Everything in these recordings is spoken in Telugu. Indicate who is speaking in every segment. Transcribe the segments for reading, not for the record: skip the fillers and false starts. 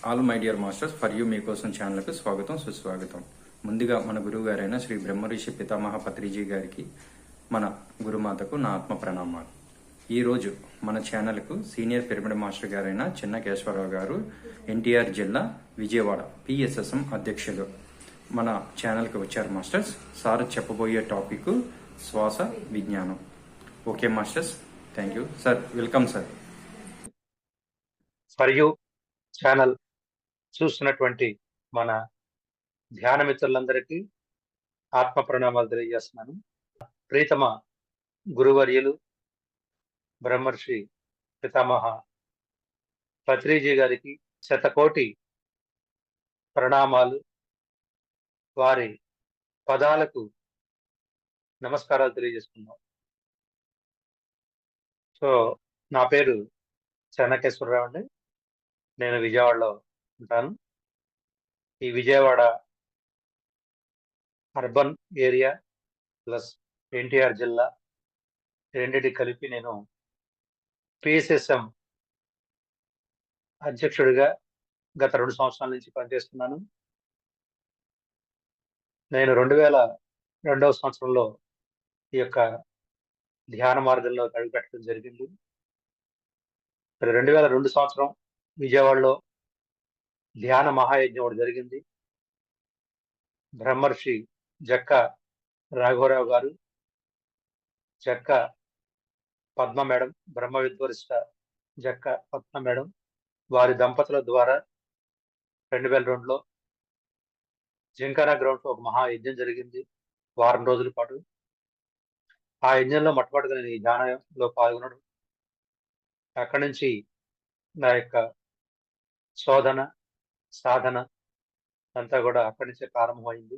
Speaker 1: All my dear masters for you మీకోసం ఛానల్కు స్వాగతం సుస్వాగతం. ముందుగా మన గురువు గారైన శ్రీ బ్రహ్మర్షి పితామహ పత్రిజీ గారికి, మన గురుమాతకు నా ఆత్మ ప్రణామాలు. ఈరోజు మన ఛానల్కు సీనియర్ పిరమిడ్ మాస్టర్ గారైన చిన్న కేశవరావు గారు, ఎన్టీఆర్ జిల్లా విజయవాడ పిఎస్ఎస్ఎం అధ్యక్షులు మన ఛానల్కి వచ్చారు. మాస్టర్స్ సార్ చెప్పబోయే టాపిక్ శ్వాస విజ్ఞానం. Okay masters, thank you sir. Welcome sir.
Speaker 2: For you channel చూస్తున్నటువంటి మన ధ్యాన మిత్రులందరికీ ఆత్మ ప్రణామాలు తెలియజేస్తున్నాను. ప్రీతమ గురువర్యులు బ్రహ్మర్షి పితామహ పత్రిజీ గారికి శతకోటి ప్రణామాలు. వారి పదాలకు నమస్కారాలు తెలియజేస్తున్నాం. సో నా పేరు చెన్నకేశ్వరరావు అండి. నేను విజయవాడలో ఉంటాను. ఈ Vijayawada urban area plus NTR జిల్లా రెండింటి కలిపి నేను పిఎస్ఎస్ఎం అధ్యక్షుడిగా గత 2 సంవత్సరాల నుంచి పనిచేస్తున్నాను. నేను 2002వ సంవత్సరంలో ఈ యొక్క ధ్యాన మార్గంలో అడుగుపెట్టడం జరిగింది. 2002 సంవత్సరం విజయవాడలో ధ్యాన మహాయజ్ఞం ఒకటి జరిగింది. బ్రహ్మర్షి జక్క రాఘవరావు గారు, జక్క పద్మ మేడం, బ్రహ్మ విద్వరిష్ట జక్క పద్మ మేడం వారి దంపతుల ద్వారా 2002లో జింకానా గ్రౌండ్స్ ఒక మహాయజ్ఞం జరిగింది. వారం రోజుల పాటు ఆ యజ్ఞంలో మొట్టమొదటిగా నేను ఈ ధ్యానంలో పాల్గొనడం, అక్కడి నుంచి నా యొక్క శోధన సాధన అంతా కూడా అక్కడి నుంచే ప్రారంభమైంది.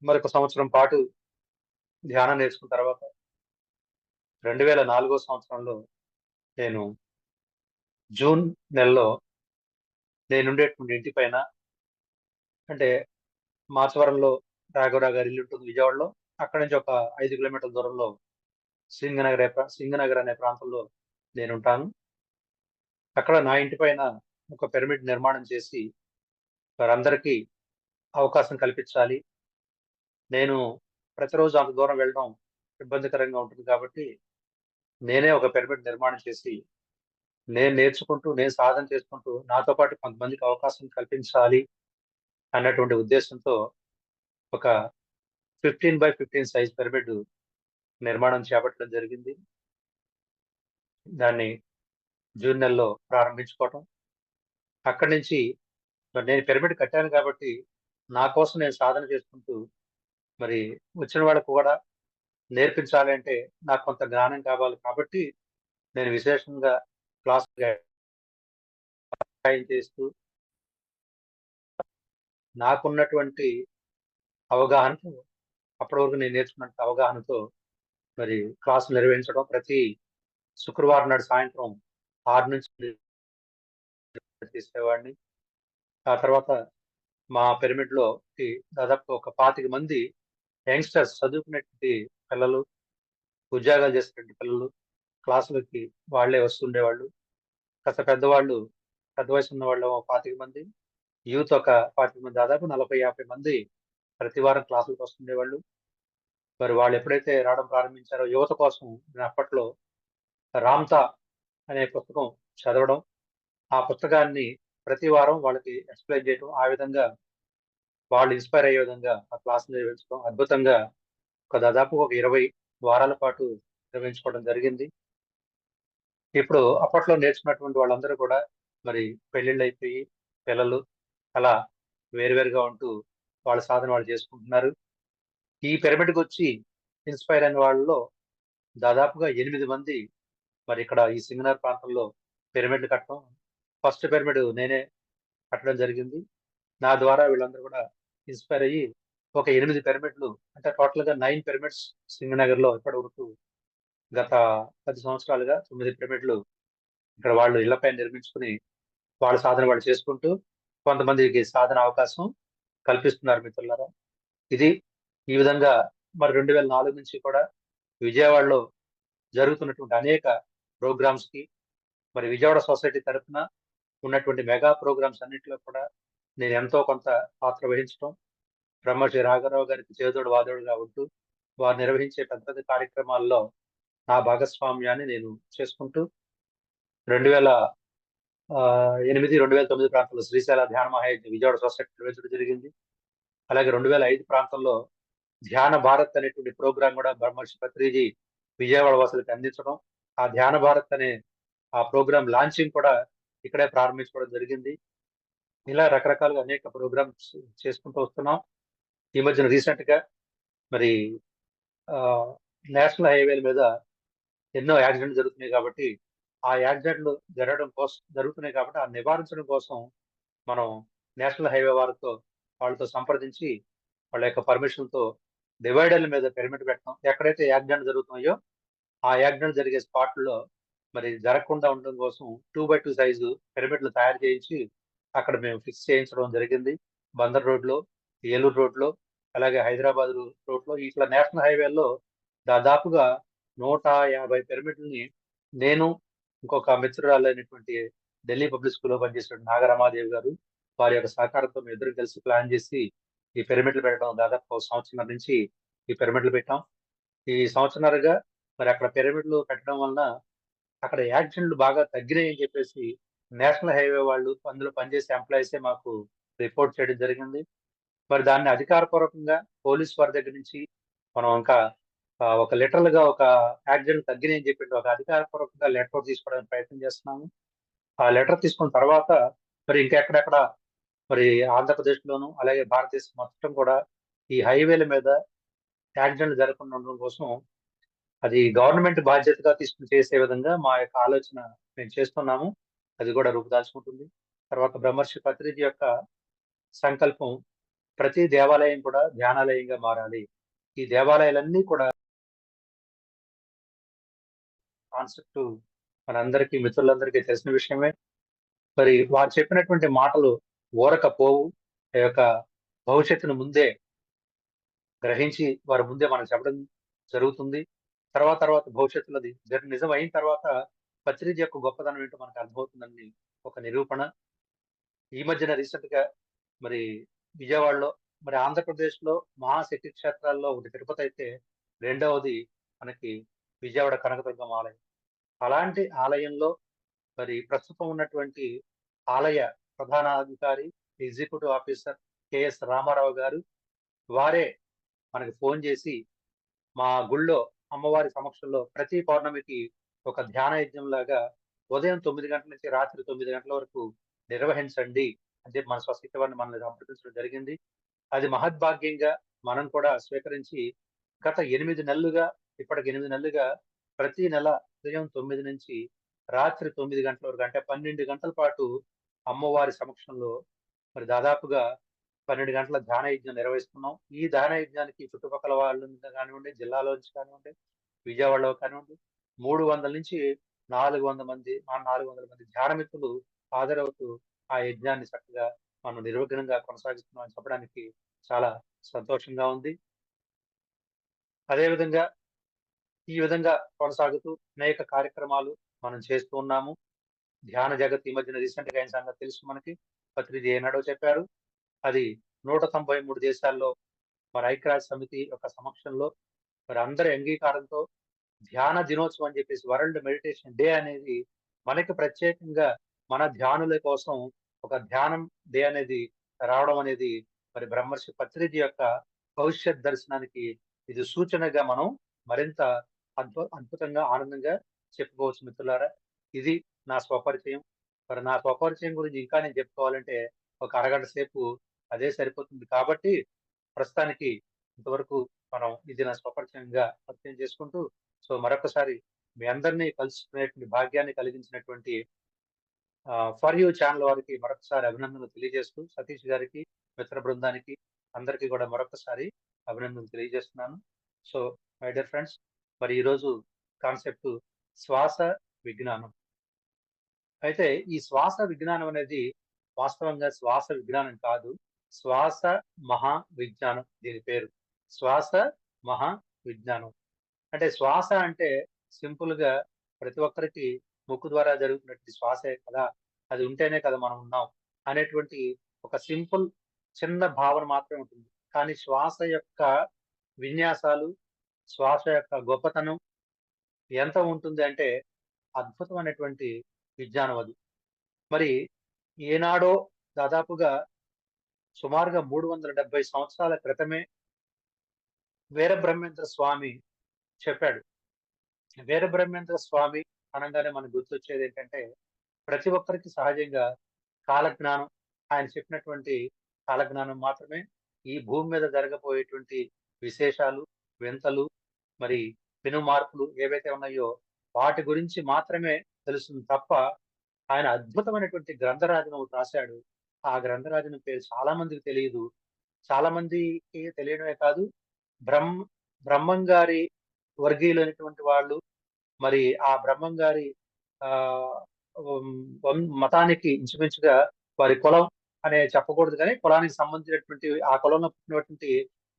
Speaker 2: మరొక సంవత్సరం పాటు ధ్యానం నేర్చుకున్న తర్వాత 2004వ సంవత్సరంలో నేను జూన్ నెలలో నేనుండేటువంటి ఇంటి పైన, అంటే మాచవరంలో రాఘవరావు గారి ఇల్లు ఉంటుంది విజయవాడలో, అక్కడి నుంచి ఒక 5 కిలోమీటర్ల దూరంలో సింగనగర్ అనే ప్రాంతంలో నేను ఉంటాను. అక్కడ నా ఇంటి పైన ఒక పిరమిడ్ నిర్మాణం చేసి వారందరికీ అవకాశం కల్పించాలి. నేను ప్రతిరోజు అంత దూరం వెళ్ళడం ఇబ్బందికరంగా ఉంటుంది కాబట్టి నేనే ఒక పిరమిడ్ నిర్మాణం చేసి నేను నేర్చుకుంటూ, నేను సాధన చేసుకుంటూ నాతో పాటు కొంతమందికి అవకాశం కల్పించాలి అన్నటువంటి ఉద్దేశంతో ఒక 15x15 సైజ్ పిరమిడ్ నిర్మాణం చేపట్టడం జరిగింది. దాన్ని జూన్ నెలలో ప్రారంభించుకోవటం, అక్కడి నుంచి నేను పిరమిడ్ కట్టాను కాబట్టి నా కోసం నేను సాధన చేసుకుంటూ మరి వచ్చిన వాళ్ళకు కూడా నేర్పించాలి అంటే నాకు కొంత జ్ఞానం కావాలి కాబట్టి నేను విశేషంగా క్లాస్ చేస్తూ నాకున్నటువంటి అవగాహనతో, అప్పటి వరకు నేను నేర్చుకున్న అవగాహనతో మరి క్లాసులు నిర్వహించడం, ప్రతి శుక్రవారం నాడు సాయంత్రం 6 నుంచి తీసేవాడిని. ఆ తర్వాత మా పిరమిడ్ లో దాదాపు ఒక 25 మంది యంగ్స్టర్స్, చదువుకునేటువంటి పిల్లలు, ఉద్యోగాలు చేసేటువంటి పిల్లలు క్లాసులకి వాళ్లే వస్తుండేవాళ్ళు. కాస్త పెద్దవాళ్ళు, పెద్ద వయసు ఉన్న వాళ్ళు 25 మంది, యూత్ ఒక 25 మంది, దాదాపు 40-50 మంది ప్రతి వారం క్లాసులకు వస్తుండేవాళ్ళు. మరి వాళ్ళు ఎప్పుడైతే రావడం ప్రారంభించారో యువత కోసం నేను అప్పట్లో రామ్తా అనే పుస్తకం చదవడం, ఆ పుస్తకాన్ని ప్రతి వారం వాళ్ళకి ఎక్స్ప్లెయిన్ చేయడం, ఆ విధంగా వాళ్ళు ఇన్స్పైర్ అయ్యే విధంగా ఆ క్లాస్ నిర్వహించడం అద్భుతంగా దాదాపు ఒక 20 వారాల పాటు నిర్వహించుకోవడం జరిగింది. ఇప్పుడు అప్పట్లో నేర్చుకున్నటువంటి వాళ్ళందరూ కూడా మరి పెళ్లిళ్ళు అయిపోయి పిల్లలు అలా వేరువేరుగా ఉంటూ వాళ్ళ సాధన వాళ్ళు చేసుకుంటున్నారు. ఈ పిరమిడ్కి వచ్చి ఇన్స్పైర్ అయిన వాళ్ళలో దాదాపుగా 8 మంది మరి ఇక్కడ ఈ సింగనగర్ ప్రాంతంలో పిరమిడ్లు కట్టడం, ఫస్ట్ పిరమిడ్ నేనే కట్టడం జరిగింది. నా ద్వారా వీళ్ళందరూ కూడా ఇన్స్పైర్ అయ్యి ఒక 8 పిరమిడ్లు, అంటే టోటల్ గా 9 పిరమిడ్స్ సింగనగర్ లో ఇప్పటి వరకు గత 10 సంవత్సరాలుగా 9 పిరమిడ్లు ఇక్కడ వాళ్ళు ఇళ్లపై నిర్మించుకుని వాళ్ళ సాధన వాళ్ళు చేసుకుంటూ కొంతమందికి సాధన అవకాశం కల్పిస్తున్నారు మిత్రులారా. ఇది ఈ విధంగా మరి 2004 నుంచి కూడా విజయవాడలో జరుగుతున్నటువంటి అనేక ప్రోగ్రామ్స్ కి మరి విజయవాడ సొసైటీ తరఫున ఉన్నటువంటి మెగా ప్రోగ్రామ్స్ అన్నింటిలో కూడా నేను ఎంతో కొంత పాత్ర వహించడం, బ్రహ్మశ్రీ రాఘవరావు గారికి చేదోడు వాదోడుగా ఉంటూ వారు నిర్వహించే పెద్ద పెద్ద కార్యక్రమాల్లో నా భాగస్వామ్యాన్ని నేను చేసుకుంటూ 2008, 2009 ప్రాంతంలో శ్రీశైల ధ్యాన మహాయజ్ఞ విజయవాడ సొసైటీ నిర్వహించడం జరిగింది. అలాగే 2005 ప్రాంతంలో ధ్యాన భారత్ అనేటువంటి ప్రోగ్రాం కూడా బ్రహ్మర్షి పత్రిజీ విజయవాడ వాసులకు అందించడం, ఆ ధ్యాన భారత్ అనే ఆ ప్రోగ్రాం లాంచింగ్ కూడా ఇక్కడే ప్రారంభించుకోవడం జరిగింది. ఇలా రకరకాలుగా అనేక ప్రోగ్రామ్స్ చేసుకుంటూ వస్తున్నాం. ఈ మధ్యన రీసెంట్ గా మరి ఆ, నేషనల్ హైవేల మీద ఎన్నో యాక్సిడెంట్లు జరుగుతున్నాయి కాబట్టి ఆ యాక్సిడెంట్లు జరుగుతున్నాయి కాబట్టి ఆ నివారించడం కోసం మనం నేషనల్ హైవే వాళ్ళతో సంప్రదించి వాళ్ళ యొక్క పర్మిషన్ తో డివైడర్ల మీద పిరమిడ్ పెట్టడం, ఎక్కడైతే యాక్సిడెంట్ జరుగుతున్నాయో ఆ యాక్సిడెంట్ జరిగే స్పాట్లలో మరి జరగకుండా ఉండడం కోసం 2x2 సైజు పిరమిడ్లు తయారు చేయించి అక్కడ మేము ఫిక్స్ చేయించడం జరిగింది. బందర్ రోడ్ లో, ఏలూరు రోడ్ లో, అలాగే హైదరాబాద్ రోడ్ లో ఇట్లా నేషనల్ హైవేల్లో దాదాపుగా 150 పిరమిడ్లని నేను, ఇంకొక మిత్రురాలైనటువంటి ఢిల్లీ పబ్లిక్ స్కూల్లో పనిచేసిన నాగరమాదేవి గారు వారి యొక్క సహకారంతో మేము ఇద్దరు కలిసి ప్లాన్ చేసి ఈ పిరమిడ్లు పెట్టడం దాదాపు ఒక సంవత్సరం నుంచి ఈ పిరమిడ్లు పెట్టాం. ఈ సంవత్సరాలుగా మరి అక్కడ పిరమిడ్లు పెట్టడం వలన అక్కడ యాక్సిడెంట్లు బాగా తగ్గినాయి అని చెప్పేసి నేషనల్ హైవే వాళ్ళు అందులో పనిచేసే ఎంప్లాయీసే మాకు రిపోర్ట్ చేయడం జరిగింది. మరి దాన్ని అధికారపూర్వకంగా పోలీస్ వారి దగ్గర నుంచి మనం ఇంకా ఒక లిటరల్ గా ఒక యాక్సిడెంట్ తగ్గినాయి అని చెప్పి ఒక అధికారపూర్వకంగా లెటర్ తీసుకోవడానికి ప్రయత్నం చేస్తున్నాము. ఆ లెటర్ తీసుకున్న తర్వాత మరి ఇంకెక్కడెక్కడ మరి ఆంధ్రప్రదేశ్ లోను అలాగే భారతదేశం మొత్తం కూడా ఈ హైవేల మీద యాక్సిడెంట్లు జరగకుండా ఉండడం కోసం అది గవర్నమెంట్ బాధ్యతగా తీసుకుని చేసే విధంగా మా యొక్క ఆలోచన మేము చేస్తున్నాము. అది కూడా రూపుదాల్చుకుంటుంది. తర్వాత బ్రహ్మర్షి పత్రిజీ యొక్క సంకల్పం ప్రతి దేవాలయం కూడా ధ్యానాలయంగా మారాలి. ఈ దేవాలయాలన్నీ కూడా కాన్సెప్ట్ మనందరికీ మిత్రులందరికీ తెలిసిన విషయమే. మరి వారు చెప్పినటువంటి మాటలు ఊరక పోవు. ఆ యొక్క భవిష్యత్తును ముందే గ్రహించి వారి ముందే మనకు చెప్పడం జరుగుతుంది. తర్వాత భవిష్యత్తులో అది నిజం అయిన తర్వాత పత్రిజీ యొక్క గొప్పతనం ఏంటో మనకు అర్థమవుతుందని ఒక నిరూపణ. ఈ మధ్యన రీసెంట్ గా మరి విజయవాడలో, మరి ఆంధ్రప్రదేశ్ లో మహాశక్తి క్షేత్రాల్లో ఒకటి తిరుపతి అయితే రెండవది మనకి విజయవాడ కనకదుర్గం ఆలయం. అలాంటి ఆలయంలో మరి ప్రస్తుతం ఉన్నటువంటి ఆలయ ప్రధానాధికారి, ఎగ్జిక్యూటివ్ ఆఫీసర్ కెఎస్ రామారావు గారు వారే మనకి ఫోన్ చేసి మా గుళ్ళో అమ్మవారి సమక్షంలో ప్రతి పౌర్ణమికి ఒక ధ్యాన యజ్ఞం లాగా ఉదయం 9 గంటల నుంచి రాత్రి 9 గంటల వరకు నిర్వహించండి అని చెప్పి మన స్వస్థితి వారిని మనల్ని సంప్రదించడం జరిగింది. అది మహద్భాగ్యంగా మనం కూడా స్వీకరించి గత 8 నెలలుగా, ఇప్పటికి 8 నెలలుగా ప్రతి నెల ఉదయం 9 నుంచి రాత్రి 9 గంటల వరకు అంటే 12 గంటల పాటు అమ్మవారి సమక్షంలో మరి దాదాపుగా 12 గంటల ధ్యాన యజ్ఞం నిర్వహిస్తున్నాం. ఈ ధ్యాన యజ్ఞానికి చుట్టుపక్కల వాళ్ళు కానివ్వండి, జిల్లాలో నుంచి కానివ్వండి, విజయవాడలో కానివ్వండి 300 నుంచి 400 మంది ధ్యాన మిత్రులు హాజరవుతూ ఆ యజ్ఞాన్ని చక్కగా మనం నిర్విఘ్నంగా కొనసాగిస్తున్నాం అని చెప్పడానికి చాలా సంతోషంగా ఉంది. అదేవిధంగా ఈ విధంగా కొనసాగుతూ అనేక కార్యక్రమాలు మనం చేస్తూ ఉన్నాము. ధ్యాన జగత్ ఈ మధ్యన రీసెంట్ గా అయిన సంగతి తెలుసు మనకి. పత్రిజీ ఏనాడో చెప్పారు. అది 193 దేశాల్లో మరి ఐక్యరాజ్య సమితి యొక్క సమక్షంలో మరి అందరి అంగీకారంతో ధ్యాన దినోత్సవం అని చెప్పేసి వరల్డ్ మెడిటేషన్ డే అనేది మనకి ప్రత్యేకంగా మన ధ్యానుల కోసం ఒక ధ్యానం డే అనేది రావడం అనేది మరి బ్రహ్మర్షి పత్రిజీ యొక్క భవిష్యత్ దర్శనానికి ఇది సూచనగా మనం మరింత అద్భుతంగా ఆనందంగా చెప్పుకోవచ్చు మిత్రులారా. ఇది నా స్వపరిచయం. మరి నా స్వపరిచయం గురించి ఇంకా నేను చెప్పుకోవాలంటే ఒక అరగంట సేపు అదే సరిపోతుంది కాబట్టి ప్రస్తుతానికి ఇంతవరకు మనం ఇది నా స్వపరిచయంగా పరిచయం చేసుకుంటూ, సో మరొకసారి మీ అందరినీ కలుసుకునేటువంటి భాగ్యాన్ని కలిగించినటువంటి ఫర్ యూ ఛానల్ వారికి మరొకసారి అభినందనలు తెలియజేస్తూ, సతీష్ గారికి, మిత్ర బృందానికి అందరికీ కూడా మరొకసారి అభినందనలు తెలియజేస్తున్నాను. సో మై డియర్ ఫ్రెండ్స్, మరి ఈరోజు కాన్సెప్ట్ శ్వాస విజ్ఞానం. అయితే ఈ శ్వాస విజ్ఞానం అనేది వాస్తవంగా శ్వాస విజ్ఞానం కాదు, శ్వాస మహా విజ్ఞానం దీని పేరు. శ్వాస మహా విజ్ఞానం అంటే శ్వాస అంటే సింపుల్ గా ప్రతి ఒక్కరికి ముక్కు ద్వారా జరుగుతున్నటువంటి శ్వాసే కదా. అది ఉంటేనే కదా మనం ఉన్నాం అనేటువంటి ఒక సింపుల్ చిన్న భావన మాత్రమే ఉంటుంది. కానీ శ్వాస యొక్క విన్యాసాలు, శ్వాస యొక్క గొప్పతనం ఎంత ఉంటుంది అంటే అద్భుతమైనటువంటి విజ్ఞానం అది. మరి ఏనాడో దాదాపుగా సుమారుగా 370 సంవత్సరాల క్రితమే వీరబ్రహ్మేంద్ర స్వామి చెప్పాడు. వీరబ్రహ్మేంద్ర స్వామి అనంగానే మనకు గుర్తొచ్చేదేంటంటే, ప్రతి ఒక్కరికి సహజంగా కాలజ్ఞానం, ఆయన చెప్పినటువంటి కాలజ్ఞానం మాత్రమే ఈ భూమి మీద జరగబోయేటువంటి విశేషాలు, వింతలు, మరి పెను మార్పులు ఏవైతే ఉన్నాయో వాటి గురించి మాత్రమే తెలుస్తుంది తప్ప, ఆయన అద్భుతమైనటువంటి గ్రంథరాజును ఒకటి రాశాడు. ఆ గ్రంథరాజుని పేరు చాలా మందికి తెలీదు. చాలా మందికి తెలియడమే కాదు, బ్రహ్మ బ్రహ్మం గారి వర్గీయులైనటువంటి వాళ్ళు, మరి ఆ బ్రహ్మం గారి ఆహ్, మతానికి ఇంచుమించుగా వారి కులం అనే చెప్పకూడదు గానీ, కులానికి సంబంధించినటువంటి ఆ కులంలో పుట్టినటువంటి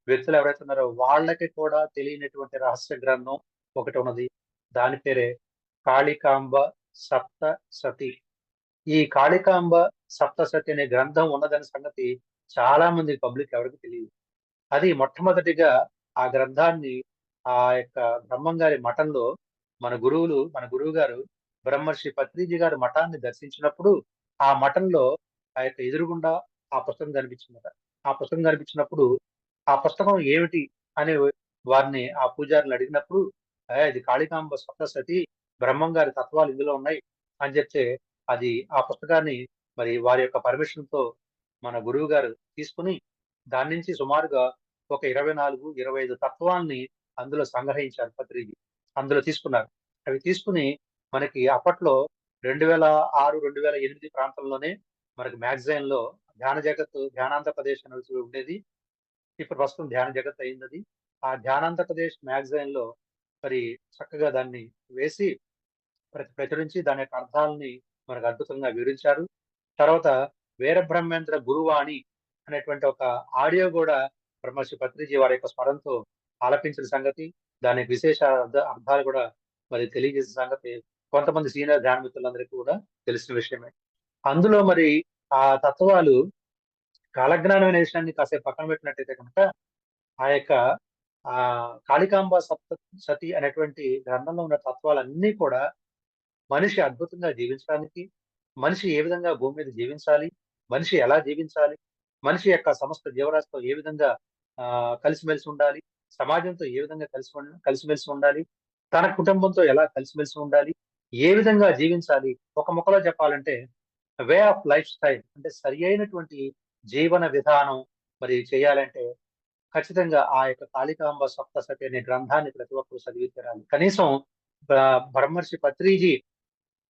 Speaker 2: వ్యక్తులు ఎవరైతే ఉన్నారో వాళ్ళకి కూడా తెలియనటువంటి రహస్య గ్రంథం ఒకటున్నది. దాని పేరే కాళికాంబ సప్త సతి. ఈ కాళికాంబ సప్తసతి అనే గ్రంథం ఉన్నదనే సంగతి చాలా మంది పబ్లిక్ ఎవరికీ తెలీదు. అది మొట్టమొదటిగా ఆ గ్రంథాన్ని ఆ యొక్క బ్రహ్మం గారి మఠంలో మన గురువు గారు బ్రహ్మర్షి పత్రిజీ గారి మఠాన్ని దర్శించినప్పుడు, ఆ మఠంలో ఆ యొక్క ఎదురుగుండా ఆ పుస్తకం కనిపించిందట. ఆ పుస్తకం కనిపించినప్పుడు, ఆ పుస్తకం ఏమిటి అని వారిని ఆ పూజారులు అడిగినప్పుడు, ఇది కాళికాంబ సప్తసతి బ్రహ్మం గారి తత్వాలు ఇందులో ఉన్నాయి" అని చెప్తే, అది ఆ పుస్తకాన్ని మరి వారి యొక్క పర్మిషన్‌తో మన గురువు గారు తీసుకొని, దాని నుంచి సుమారుగా ఒక 24, 25 తత్వాల్ని అందులో సంగ్రహించారు పత్రిజీ. అందులో తీసుకున్నారు. అవి తీసుకొని మనకి అప్పట్లో 2006, 2008 ప్రాంతంలోనే మనకి మ్యాగజైన్‌లో ధ్యాన జగత్, ధ్యానాంధ్రప్రదేశ్ అని ఒకటి ఉండేది. ఇప్పుడు ప్రస్తుతం ధ్యాన జగత్ అయిందది. ఆ ధ్యానాంధ్రప్రదేశ్ మ్యాగజైన్‌లో మరి చక్కగా దాన్ని వేసి ప్రచురించి దాని యొక్క అర్థాలని మనకు అద్భుతంగా వివరించారు. తర్వాత వీరబ్రహ్మేంద్ర గురువాణి అనేటువంటి ఒక ఆడియో గూడా బ్రహ్మర్షి పత్రిజీ వారి యొక్క స్వరంతో ఆలపించిన సంగతి, దానికి విశేష అర్థాలు గూడా మరి తెలియజేసిన సంగతి కొంతమంది సీనియర్ ధ్యాన మిత్రులందరికీ కూడా తెలిసిన విషయమే. అందులో మరి ఆ తత్వాలు కాలజ్ఞానం అనే విషయాన్ని కాసేపు పక్కన పెట్టినట్టయితే కనుక, ఆ యొక్క కాళికాంబ సప్త సతి అనేటువంటి గ్రంథంలో ఉన్న తత్వాలన్నీ కూడా మనిషి అద్భుతంగా జీవించడానికి, మనిషి ఏ విధంగా భూమి మీద జీవించాలి, మనిషి ఎలా జీవించాలి, మనిషి యొక్క సమస్త జీవరాశితో ఏ విధంగా కలిసిమెలిసి ఉండాలి, సమాజంతో ఏ విధంగా కలిసిమెలిసి ఉండాలి, తన కుటుంబంతో ఎలా కలిసిమెలిసి ఉండాలి, ఏ విధంగా జీవించాలి, ఒక ముక్కలో చెప్పాలంటే వే ఆఫ్ లైఫ్ స్టైల్ అంటే సరి అయినటువంటి జీవన విధానం మరి చేయాలంటే ఖచ్చితంగా ఆ యొక్క కాళికాంబ సప్తసతి అనే గ్రంథాన్ని ప్రతి ఒక్కరు చదివి తీరాలి. కనీసం బ్రహ్మర్షి పత్రిజీ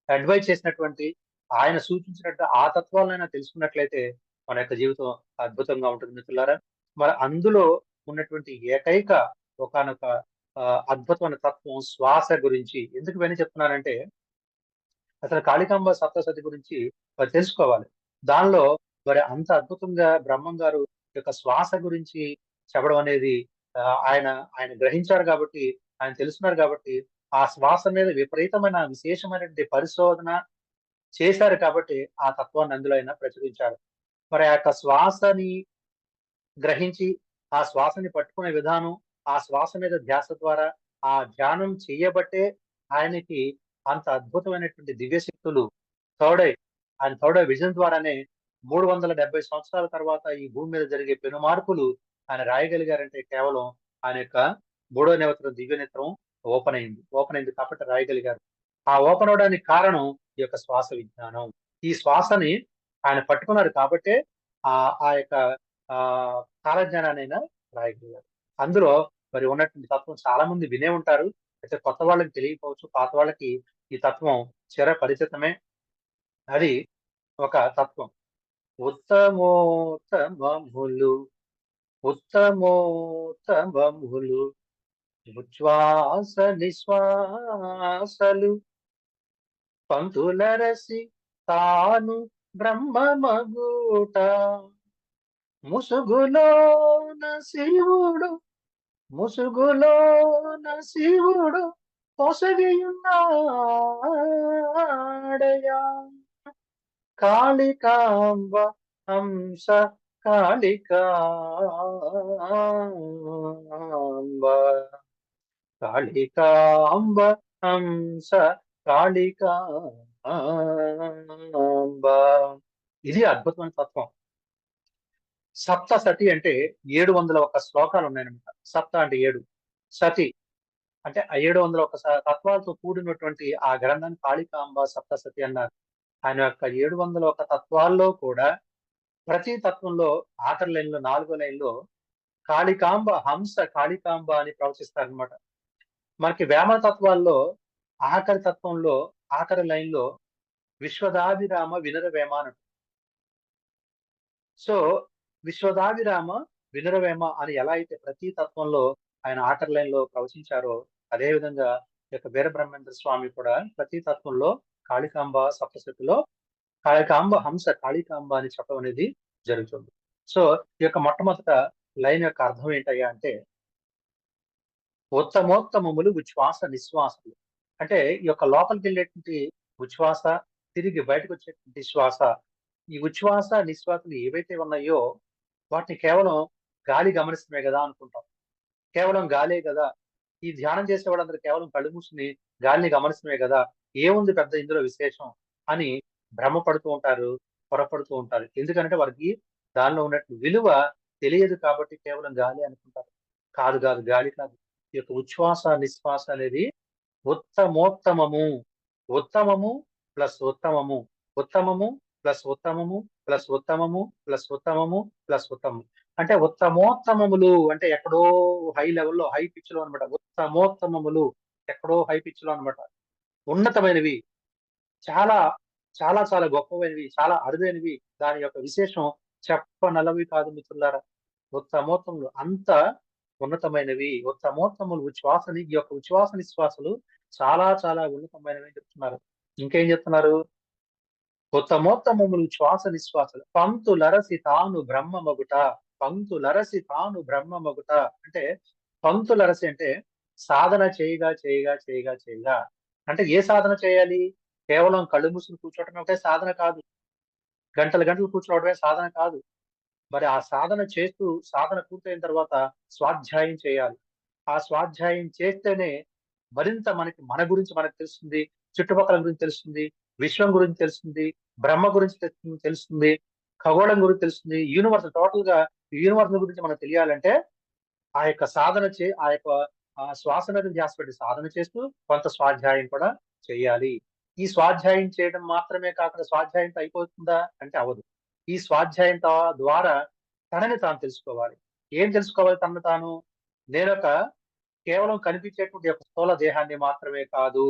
Speaker 2: అడ్వైజ్ చేసినటువంటి, ఆయన సూచించినట్టు ఆ తత్వాలనైనా తెలుసుకున్నట్లయితే మన యొక్క జీవితం అద్భుతంగా ఉంటుంది మిత్రులారా. మరి అందులో ఉన్నటువంటి ఏకైక ఒకానొక అద్భుతమైన తత్వం శ్వాస గురించి. ఎందుకు ఇవన్నీ చెప్తున్నానంటే, అసలు కాళికాంబ సప్తసతి గురించి మరి తెలుసుకోవాలి. దానిలో మరి అంత అద్భుతంగా బ్రహ్మం గారు యొక్క శ్వాస గురించి చెప్పడం అనేది ఆయన ఆయన గ్రహించారు కాబట్టి, ఆయన తెలుసుకున్నారు కాబట్టి, ఆ శ్వాస మీద విపరీతమైన విశేషమైనటువంటి పరిశోధన చేశారు కాబట్టి, ఆ తత్వాన్ని అందులో ఆయన ప్రచురించారు. మరి ఆ యొక్క శ్వాసని గ్రహించి, ఆ శ్వాసని పట్టుకునే విధానం, ఆ శ్వాస మీద ధ్యాస ద్వారా, ఆ ధ్యానం చెయ్యబట్టే ఆయనకి అంత అద్భుతమైనటువంటి దివ్య శక్తులు తోడై, ఆయన తోడై విజన్ ద్వారానే 370 సంవత్సరాల తర్వాత ఈ భూమి మీద జరిగే పెను మార్పులు ఆయన రాయగలిగారంటే కేవలం ఆయన యొక్క మూడో నేత్రం, దివ్య నేత్రం ఓపెన్ అయింది కాబట్టి రాయగలిగారు. ఆ ఓపెన్ అవ్వడానికి కారణం ఈ యొక్క శ్వాస విజ్ఞానం. ఈ శ్వాసని ఆయన పట్టుకున్నారు కాబట్టే ఆ యొక్క కాలజ్ఞానాన్నైనా రాయగలిగారు. అందులో మరి ఉన్నటువంటి తత్వం చాలా మంది వినే ఉంటారు. అయితే కొత్త వాళ్ళకి తెలియకపోవచ్చు. పాత వాళ్ళకి ఈ తత్వం చిరపరిచితమే. అది ఒక తత్వం. ఉత్తమోత్తమములు ఉత్తమోత్తమములు ఉచ్ఛ్వాస నిశ్వాసలు పంతులరసి తాను బ్రహ్మమగుట ముసుగులోన శివుడు ముసుగులోన శివుడు పొసగియున్నాడయా కాళికాంబ హంస కాళికాంబ హంస కాళికాంబ. ఇది అద్భుతమైన తత్వం. సప్త సతి అంటే 701 శ్లోకాలు ఉన్నాయన్నమాట. సప్త అంటే 7, సతి అంటే ఆ 701 తత్వాలతో కూడినటువంటి ఆ గ్రంథాన్ని కాళికాంబ సప్తసతి అన్నారు. ఆయన యొక్క 701 తత్వాల్లో కూడా ప్రతి తత్వంలో ఆఖరి లైన్లో 4వ లైన్లో కాళికాంబ హంస కాళికాంబ అని ప్రవచిస్తారనమాట. మనకి వేమన తత్వాల్లో ఆఖరి తత్వంలో ఆఖరి లైన్లో విశ్వదాభిరామ వినురవేమ అని. సో విశ్వదాభిరామ వినురవేమ అని ఎలా అయితే ప్రతి తత్వంలో ఆయన ఆఖరి లైన్లో ప్రవచించారో, అదే విధంగా ఈ యొక్క వీరబ్రహ్మేంద్ర స్వామి కూడా ప్రతి తత్వంలో కాళికాంబ సప్తశతిలో కాళికాంబ హంస కాళికాంబ అని చెప్పడం అనేది జరుగుతుంది. సో ఈ యొక్క మొట్టమొదట లైన్ యొక్క అర్థం ఏంటయ్యా అంటే, ఉత్తమోత్తమములు ఉచ్ఛ్వాస నిశ్వాసలు. అంటే ఈ యొక్క లోపలికి వెళ్ళేటువంటి ఉచ్ఛ్వాస, తిరిగి బయటకు వచ్చేటువంటి శ్వాస, ఈ ఉచ్ఛ్వాస నిశ్వాసలు ఏవైతే ఉన్నాయో వాటిని కేవలం గాలి గమనిస్తమే కదా అనుకుంటాం. కేవలం గాలే కదా, ఈ ధ్యానం చేసే వాళ్ళందరూ కేవలం కళ్ళు మూసుకుని గాలిని గమనిస్తమే కదా, ఏముంది పెద్ద ఇందులో విశేషం అని భ్రమపడుతూ ఉంటారు, పొరపడుతూ ఉంటారు. ఎందుకంటే వారికి దానిలో ఉన్నట్టు విలువ తెలియదు కాబట్టి కేవలం గాలి అనుకుంటారు. కాదు కాదు, గాలి కాదు. ఈ యొక్క ఉచ్ఛ్వాస నిశ్వాస అనేది ఉత్తమోత్తమము. ఉత్తమము ప్లస్ ఉత్తమము, ఉత్తమము ప్లస్ ఉత్తమము ప్లస్ ఉత్తమము ప్లస్ ఉత్తమము ప్లస్ ఉత్తమము. అంటే ఉత్తమోత్తమములు అంటే ఎక్కడో హై లెవెల్లో హై పిచ్ లో అనమాట. ఉత్తమోత్తమములు ఎక్కడో హై పిచ్ లో అనమాట. ఉన్నతమైనవి, చాలా చాలా చాలా గొప్పవైనవి, చాలా అరుదైనవి. దాని యొక్క విశేషం చెప్పనలవి కాదు మిత్రులారా. ఉత్తమోత్తములు అంత ఉన్నతమైనవి. ఉత్తమోత్తములు ఉచ్ఛ్వాసని ఈ యొక్క ఉచ్ఛ్వాస నిశ్వాసలు చాలా చాలా ఉన్నతమైనవి అని చెప్తున్నారు. ఇంకేం చెప్తున్నారు? ఉత్తమోత్తమములు శ్వాస నిశ్వాసలు పంక్తులరసి తాను బ్రహ్మమగుట. పంక్తులరసి తాను బ్రహ్మమగుట అంటే, పంక్తులరసి అంటే సాధన చేయగా చేయగా చేయగా చేయగా. అంటే ఏ సాధన చేయాలి? కేవలం కళ్ళు మూసుకుని కూర్చోవటం ఒకటే సాధన కాదు. గంటలు గంటలు కూర్చోవడమే సాధన కాదు. మరి ఆ సాధన చేస్తూ సాధన పూర్తయిన తర్వాత స్వాధ్యాయం చేయాలి. ఆ స్వాధ్యాయం చేస్తేనే మరింత మనకి మన గురించి మనకు తెలుస్తుంది, చుట్టుపక్కల గురించి తెలుస్తుంది, విశ్వం గురించి తెలుస్తుంది, బ్రహ్మ గురించి తెలుస్తుంది, ఖగోళం గురించి తెలుస్తుంది, యూనివర్స్ టోటల్ గా యూనివర్స్ గురించి మనకు తెలియాలంటే ఆ యొక్క సాధన ఆ యొక్క శ్వాస మీద ధ్యాస పెట్టి సాధన చేస్తూ కొంత స్వాధ్యాయం కూడా చేయాలి. ఈ స్వాధ్యాయం చేయడం మాత్రమే కాకుండా స్వాధ్యాయంతో అయిపోతుందా అంటే అవదు. ఈ స్వాధ్యాయం ద్వారా తనని తాను తెలుసుకోవాలి. ఏం తెలుసుకోవాలి తనను తాను? నేనొక కేవలం కనిపించేటువంటి ఒక స్థూల దేహాన్ని మాత్రమే కాదు,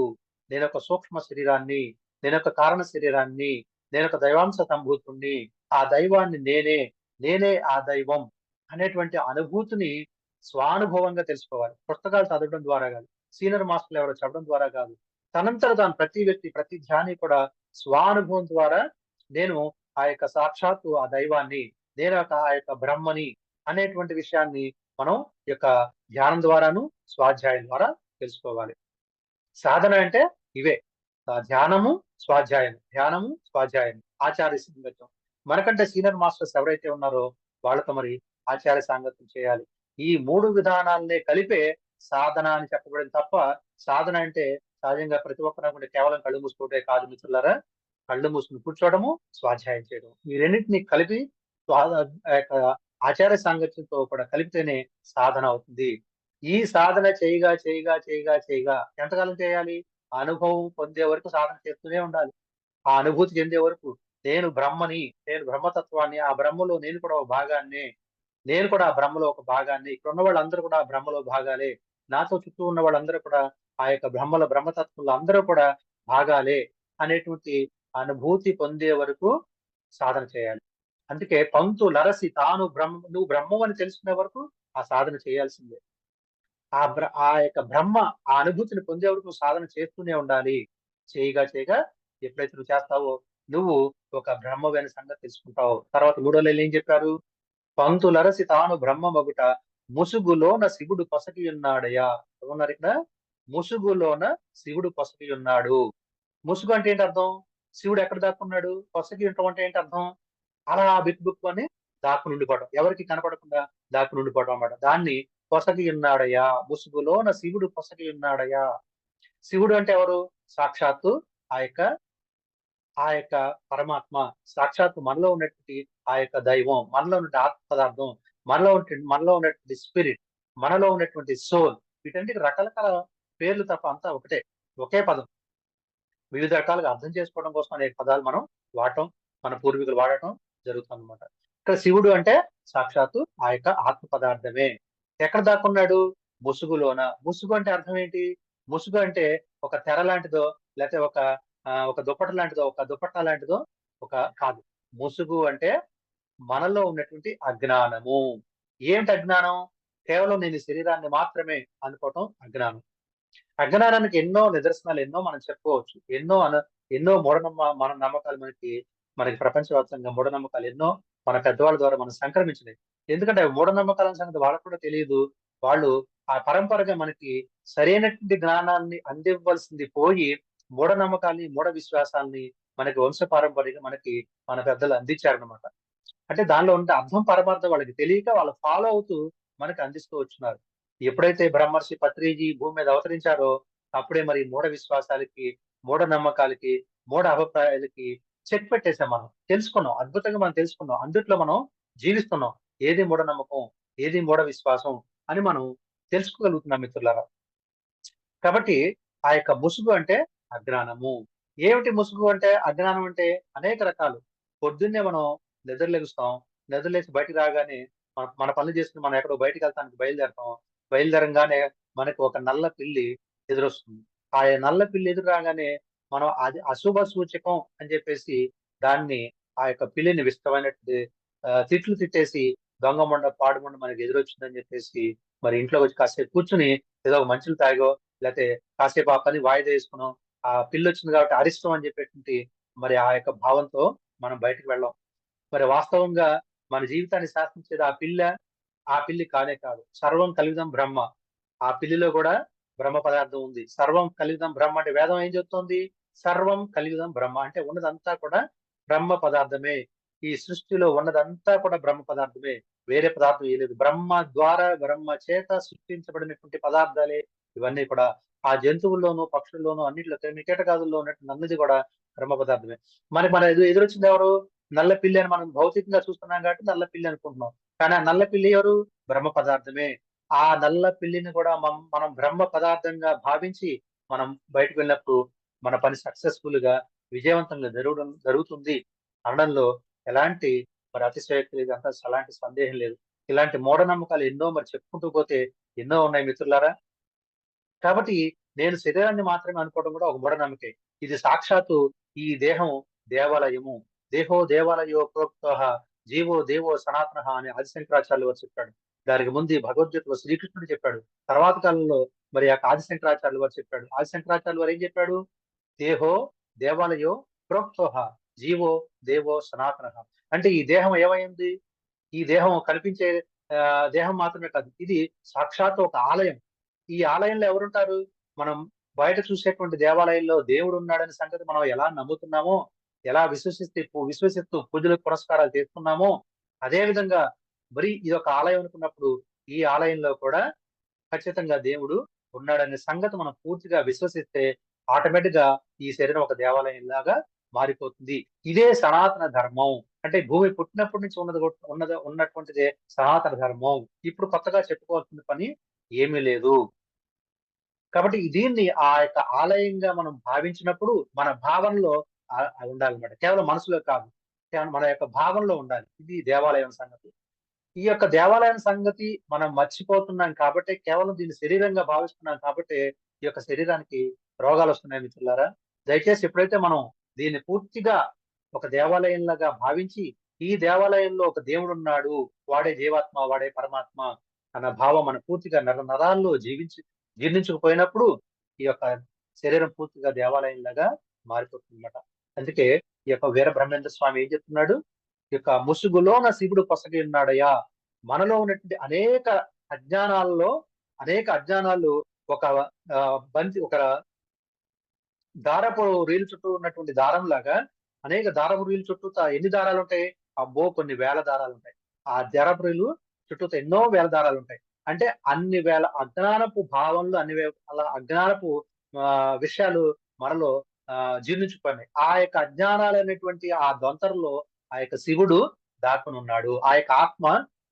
Speaker 2: నేనొక సూక్ష్మ శరీరాన్ని, నేనొక కారణ శరీరాన్ని, నేనొక దైవాంశ సంభూతుణ్ణి, ఆ దైవాన్ని నేనే, నేనే ఆ దైవం అనేటువంటి అనుభూతిని స్వానుభవంగా తెలుసుకోవాలి. పుస్తకాలు చదవడం ద్వారా కాదు, సీనియర్ మాస్టర్లు ఎవరో చెప్పడం ద్వారా కాదు, తనంతట తాను ప్రతి వ్యక్తి ప్రతి ధ్యాని కూడా స్వానుభవం ద్వారా నేను ఆ యొక్క సాక్షాత్తు ఆ దైవాన్ని, నేను ఆ యొక్క బ్రహ్మని అనేటువంటి విషయాన్ని మనం ఈ యొక్క ధ్యానం ద్వారాను స్వాధ్యాయం ద్వారా తెలుసుకోవాలి. సాధన అంటే ఇవే, ధ్యానము స్వాధ్యాయం, ధ్యానము స్వాధ్యాయం, ఆచార్య సాంగత్యం. మనకంటే సీనియర్ మాస్టర్స్ ఎవరైతే ఉన్నారో వాళ్ళతో మరి ఆచార్య సాంగత్యం చేయాలి. ఈ 3 విధానాలనే కలిపే సాధన అని చెప్పబడింది తప్ప, సాధన అంటే సహజంగా ప్రతి ఒక్కరు అనుకుంటే కేవలం కళ్ళు మూసుకోవటే కాదు మిత్రులారా. కళ్ళు మూసుకుని కూర్చోవడము, స్వాధ్యాయం చేయడం, ఈ రెండింటిని కలిపి ఆ యొక్క ఆచార్య సాంగత్యంతో కూడా కలిపితేనే సాధన అవుతుంది. ఈ సాధన చేయగా చేయగా చేయగా చేయగా ఎంతకాలం చేయాలి? అనుభవం పొందే వరకు సాధన చేస్తూనే ఉండాలి. ఆ అనుభూతి చెందే వరకు నేను బ్రహ్మని, నేను బ్రహ్మతత్వాన్ని, ఆ బ్రహ్మలో నేను కూడా ఒక భాగాన్ని, నేను కూడా ఆ బ్రహ్మలో ఒక భాగాన్ని, ఇక్కడ ఉన్న వాళ్ళందరూ కూడా ఆ బ్రహ్మలో భాగాలే, నాతో చుట్టూ ఉన్న వాళ్ళందరూ కూడా ఆ యొక్క బ్రహ్మతత్వంలో అందరూ కూడా భాగాలే అనేటువంటి అనుభూతి పొందే వరకు సాధన చేయాలి. అందుకే పంక్తులరసి తాను నువ్వు బ్రహ్మం అని తెలుసుకునే వరకు ఆ సాధన చేయాల్సిందే. ఆ యొక్క బ్రహ్మ ఆ అనుభూతిని పొందే వరకు నువ్వు సాధన చేస్తూనే ఉండాలి. చేయగా చేయగా ఎప్పుడైతే నువ్వు చేస్తావో నువ్వు ఒక బ్రహ్మమైన సంగతి తెలుసుకుంటావు. తర్వాత 3వ లైన్‌లో ఏం చెప్పారు? పంక్తులరసి తాను బ్రహ్మమగుట ముసుగులోన శివుడు పొసగి ఉన్నాడయ్యా. ఏమన్నారు ఇక్కడ? ముసుగులోన శివుడు పొసగి ఉన్నాడు. ముసుగు అంటే ఏంటి అర్థం? శివుడు ఎక్కడ దాక్కున్నాడు? పొసగి ఉండటం అంటే ఏంటి అర్థం? అలా బిక్కు అని దాక్కుని ఉండిపోవడం. ఎవరికి కనపడకుండా దాక్కుని ఉండిపోవడం అన్నమాట. దాన్ని పొసగి ఉన్నాడయ్యా, ముసుగులోన శివుడు పొసగి ఉన్నాడయ్యా. శివుడు అంటే ఎవరు? సాక్షాత్తు ఆ యొక్క ఆ యొక్క పరమాత్మ, సాక్షాత్తు మనలో ఉన్నటువంటి ఆ యొక్క దైవం, మనలో ఉన్న ఆత్మ పదార్థం, మనలో ఉన్నటువంటి స్పిరిట్, మనలో ఉన్నటువంటి సోల్, వీటన్నిటికి రకరకాల పేర్లు తప్ప అంతా ఒకటే. ఒకే పదం. వివిధ రకాలుగా అర్థం చేసుకోవడం కోసం అనేక పదాలు మనం వాడటం, మన పూర్వీకులు వాడటం జరుగుతుందన్నమాట. ఇక్కడ శివుడు అంటే సాక్షాత్తు ఆ యొక్క ఆత్మ పదార్థమే. ఎక్కడ దాక్కున్నాడు? ముసుగులోన. ముసుగు అంటే అర్థం ఏంటి? ముసుగు అంటే ఒక తెర లాంటిదో, లేకపోతే ఒక దుప్పట లాంటిదో, ఒక దుపట్టా లాంటిదో కాదు. ముసుగు అంటే మనలో ఉన్నటువంటి అజ్ఞానము. ఏంటి అజ్ఞానం? కేవలం నేను ఈ శరీరాన్ని మాత్రమే అనుకోవటం అజ్ఞానం. అజ్ఞానానికి ఎన్నో నిదర్శనాలు ఎన్నో మనం చెప్పుకోవచ్చు. ఎన్నో మన నమ్మకాలు మనకి ప్రపంచవ్యాప్తంగా మూఢనమ్మకాలు ఎన్నో మన పెద్దవాళ్ళ ద్వారా మనం సంక్రమించినాయి. ఎందుకంటే అవి మూఢనమ్మకాల సంగతి వాళ్ళకు కూడా తెలియదు. వాళ్ళు ఆ పరంపరగా మనకి సరైనటువంటి జ్ఞానాన్ని అందివ్వాల్సింది పోయి మూఢనమ్మకాల్ని, మూఢ విశ్వాసాల్ని మనకి వంశపారంపర్యంగా మన పెద్దలు అందించారనమాట. అంటే దానిలో ఉండే అర్థం పరమార్థం వాళ్ళకి తెలియక వాళ్ళు ఫాలో అవుతూ మనకి అందిస్తూ వచ్చున్నారు. ఎప్పుడైతే బ్రహ్మర్షి పత్రిజీ భూమి మీద అవతరించారో అప్పుడే మరి మూఢ విశ్వాసాలకి, మూఢ నమ్మకాలకి, మూఢ అభిప్రాయాలకి చెక్ పెట్టేసాం మనం. తెలుసుకున్నాం. అద్భుతంగా మనం తెలుసుకున్నాం. అందుట్లో మనం జీవిస్తున్నాం. ఏది మూఢనమ్మకం, ఏది మూఢ విశ్వాసం అని మనం తెలుసుకోగలుగుతున్నాం మిత్రులారా. కాబట్టి ఆ యొక్క ముసుగు అంటే అజ్ఞానము. ఏమిటి ముసుగు అంటే? అజ్ఞానం అంటే అనేక రకాలు. పొద్దున్నే మనం నిద్రలేగుస్తాం. నిద్రలేసి బయటికి రాగానే మన పనులు చేసుకుని మనం ఎక్కడో బయటికి వెళ్తానికి బయలుదేరతాం. బయలుదేరంగానే మనకు ఒక నల్ల పిల్లి ఎదురొస్తుంది. ఆ నల్ల పిల్లి ఎదురు రాగానే మనం అది అశుభ సూచకం అని చెప్పేసి దాన్ని ఆ యొక్క పిల్లిని విస్తమైనటువంటి తిట్లు తిట్టేసి దొంగ మొండ పాడు మొండ మనకి ఎదురొచ్చిందని చెప్పేసి మరి ఇంట్లో వచ్చి కాసేపు కూర్చుని ఏదో ఒక మంచులు తాగో లేకపోతే కాసేపు ఆ పని వాయిదా వేసుకున్నాం. ఆ పిల్లి వచ్చింది కాబట్టి అరిష్టం అని చెప్పేటువంటి మరి ఆ యొక్క భావంతో మనం బయటకు వెళ్ళాం. మరి వాస్తవంగా మన జీవితాన్ని శాసించేది ఆ పిల్లి కానే కాదు. సర్వం కలివిదం బ్రహ్మ. ఆ పిల్లిలో కూడా బ్రహ్మ పదార్థం ఉంది. సర్వం కలివిదం బ్రహ్మ అంటే వేదం ఏం చెప్తోంది? సర్వం కలివిదం బ్రహ్మ అంటే ఉన్నదంతా కూడా బ్రహ్మ పదార్థమే. ఈ సృష్టిలో ఉన్నదంతా కూడా బ్రహ్మ పదార్థమే. వేరే పదార్థం ఏ లేదు. బ్రహ్మ ద్వారా, బ్రహ్మ చేత సృష్టించబడినటువంటి పదార్థాలే ఇవన్నీ కూడా. ఆ జంతువుల్లోనూ, పక్షుల్లోనూ, అన్నింటిలో కీటకాదుల్లో ఉన్నటువంటి అన్నది కూడా బ్రహ్మ పదార్థమే. మన ఎదురొచ్చింది ఎవరు? నల్ల పిల్లి అని మనం భౌతికంగా చూస్తున్నాం కాబట్టి నల్ల పిల్లి అనుకుంటున్నాం. కానీ ఆ నల్ల పిల్లి ఎవరు? బ్రహ్మ పదార్థమే. ఆ నల్ల పిల్లిని కూడా మనం బ్రహ్మ పదార్థంగా భావించి మనం బయటకు వెళ్ళినప్పుడు మన పని సక్సెస్ఫుల్ గా విజయవంతంగా జరుగుతుంది అనడంలో ఎలాంటి మరి అతిశయోక్తి లేదు. అంత అలాంటి సందేహం లేదు. ఇలాంటి మూఢనమ్మకాలు ఎన్నో మరి చెప్పుకుంటూ పోతే ఎన్నో ఉన్నాయి మిత్రులారా. కాబట్టి నేను శరీరాన్ని మాత్రమే అనుకోవడం కూడా ఒక మూఢనమ్మకే. ఇది సాక్షాత్తు ఈ దేహం దేవాలయము. దేహో దేవాలయో ప్రోక్తః జీవో దేవో సనాతనః అని ఆదిశంకరాచార్యులు వారు చెప్పాడు. దానికి ముందు ఈ భగవద్గీతలో శ్రీకృష్ణుడు చెప్పాడు. తర్వాత కాలంలో మరి ఆ ఆదిశంకరాచార్యులు వారు చెప్పాడు. ఆదిశంకరాచార్యులు వారు ఏం చెప్పాడు? దేహో దేవాలయో ప్రోక్తః జీవో దేవో సనాతనః. అంటే ఈ దేహం ఏమైంది? ఈ దేహం కనిపించే దేహం మాత్రమే కాదు. ఇది సాక్షాత్తు ఒక ఆలయం. ఈ ఆలయంలో ఎవరుంటారు? మనం బయట చూసేటువంటి దేవాలయంలో దేవుడు ఉన్నాడనే సంగతి మనం ఎలా నమ్ముతున్నామో, ఎలా విశ్వసిస్తూ పూజలు పురస్కారాలు చేస్తున్నామో, అదే విధంగా మరి ఇదొక ఆలయం అనుకున్నప్పుడు ఈ ఆలయంలో కూడా ఖచ్చితంగా దేవుడు ఉన్నాడనే సంగతి మనం పూర్తిగా విశ్వసిస్తే ఆటోమేటిక్ గా ఈ శరీరం ఒక దేవాలయం లాగా మారిపోతుంది. ఇదే సనాతన ధర్మం. అంటే భూమి పుట్టినప్పటి నుంచి ఉన్నటువంటిదే సనాతన ధర్మం. ఇప్పుడు కొత్తగా చెప్పుకోవాల్సిన పని ఏమీ లేదు. కాబట్టి దీన్ని ఆ యొక్క ఆలయంగా మనం భావించినప్పుడు మన భావనలో ఉండాలన్నమాట. కేవలం మనసులో కాదు. కేవలం మన యొక్క భావనలో ఉండాలి. ఇది దేవాలయం సంగతి. ఈ యొక్క దేవాలయం సంగతి మనం మర్చిపోతున్నాం కాబట్టి, కేవలం దీన్ని శరీరంగా భావిస్తున్నాం కాబట్టి ఈ యొక్క శరీరానికి రోగాలు వస్తున్నాయి మిత్రులారా. దయచేసి ఎప్పుడైతే మనం దీన్ని పూర్తిగా ఒక దేవాలయంలాగా భావించి ఈ దేవాలయంలో ఒక దేవుడు ఉన్నాడు, వాడే జీవాత్మ, వాడే పరమాత్మ అన్న భావం మన పూర్తిగా నరాల్లో జీర్ణించుకుపోయినప్పుడు ఈ యొక్క శరీరం పూర్తిగా దేవాలయంలాగా మారిపోతుందన్నమాట. అందుకే ఈ యొక్క వీర బ్రహ్మేంద్ర స్వామి ఏం చెప్తున్నాడు? ఈ యొక్క ముసుగులోన శివుడు పొసగి ఉన్నాడయ్యా. మనలో ఉన్నటువంటి అనేక అజ్ఞానాలు ఒక దారపు రీలు చుట్టూ ఉన్నటువంటి దారం లాగా అనేక దారపు రీలు చుట్టూ ఎన్ని దారాలు ఉంటాయి? అబ్బో కొన్ని వేల దారాలు ఉంటాయి. ఆ దారపు రీలు చుట్టూ ఎన్నో వేల దారాలు ఉంటాయి. అంటే అన్ని వేల అజ్ఞానపు భావనలు, అలా అజ్ఞానపు విషయాలు మనలో జీర్ణించుకున్నాయి. ఆ యొక్క అజ్ఞానాలనేటువంటి ఆ దొంతరలో ఆ యొక్క శివుడు దాక్కుని ఉన్నాడు. ఆ యొక్క ఆత్మ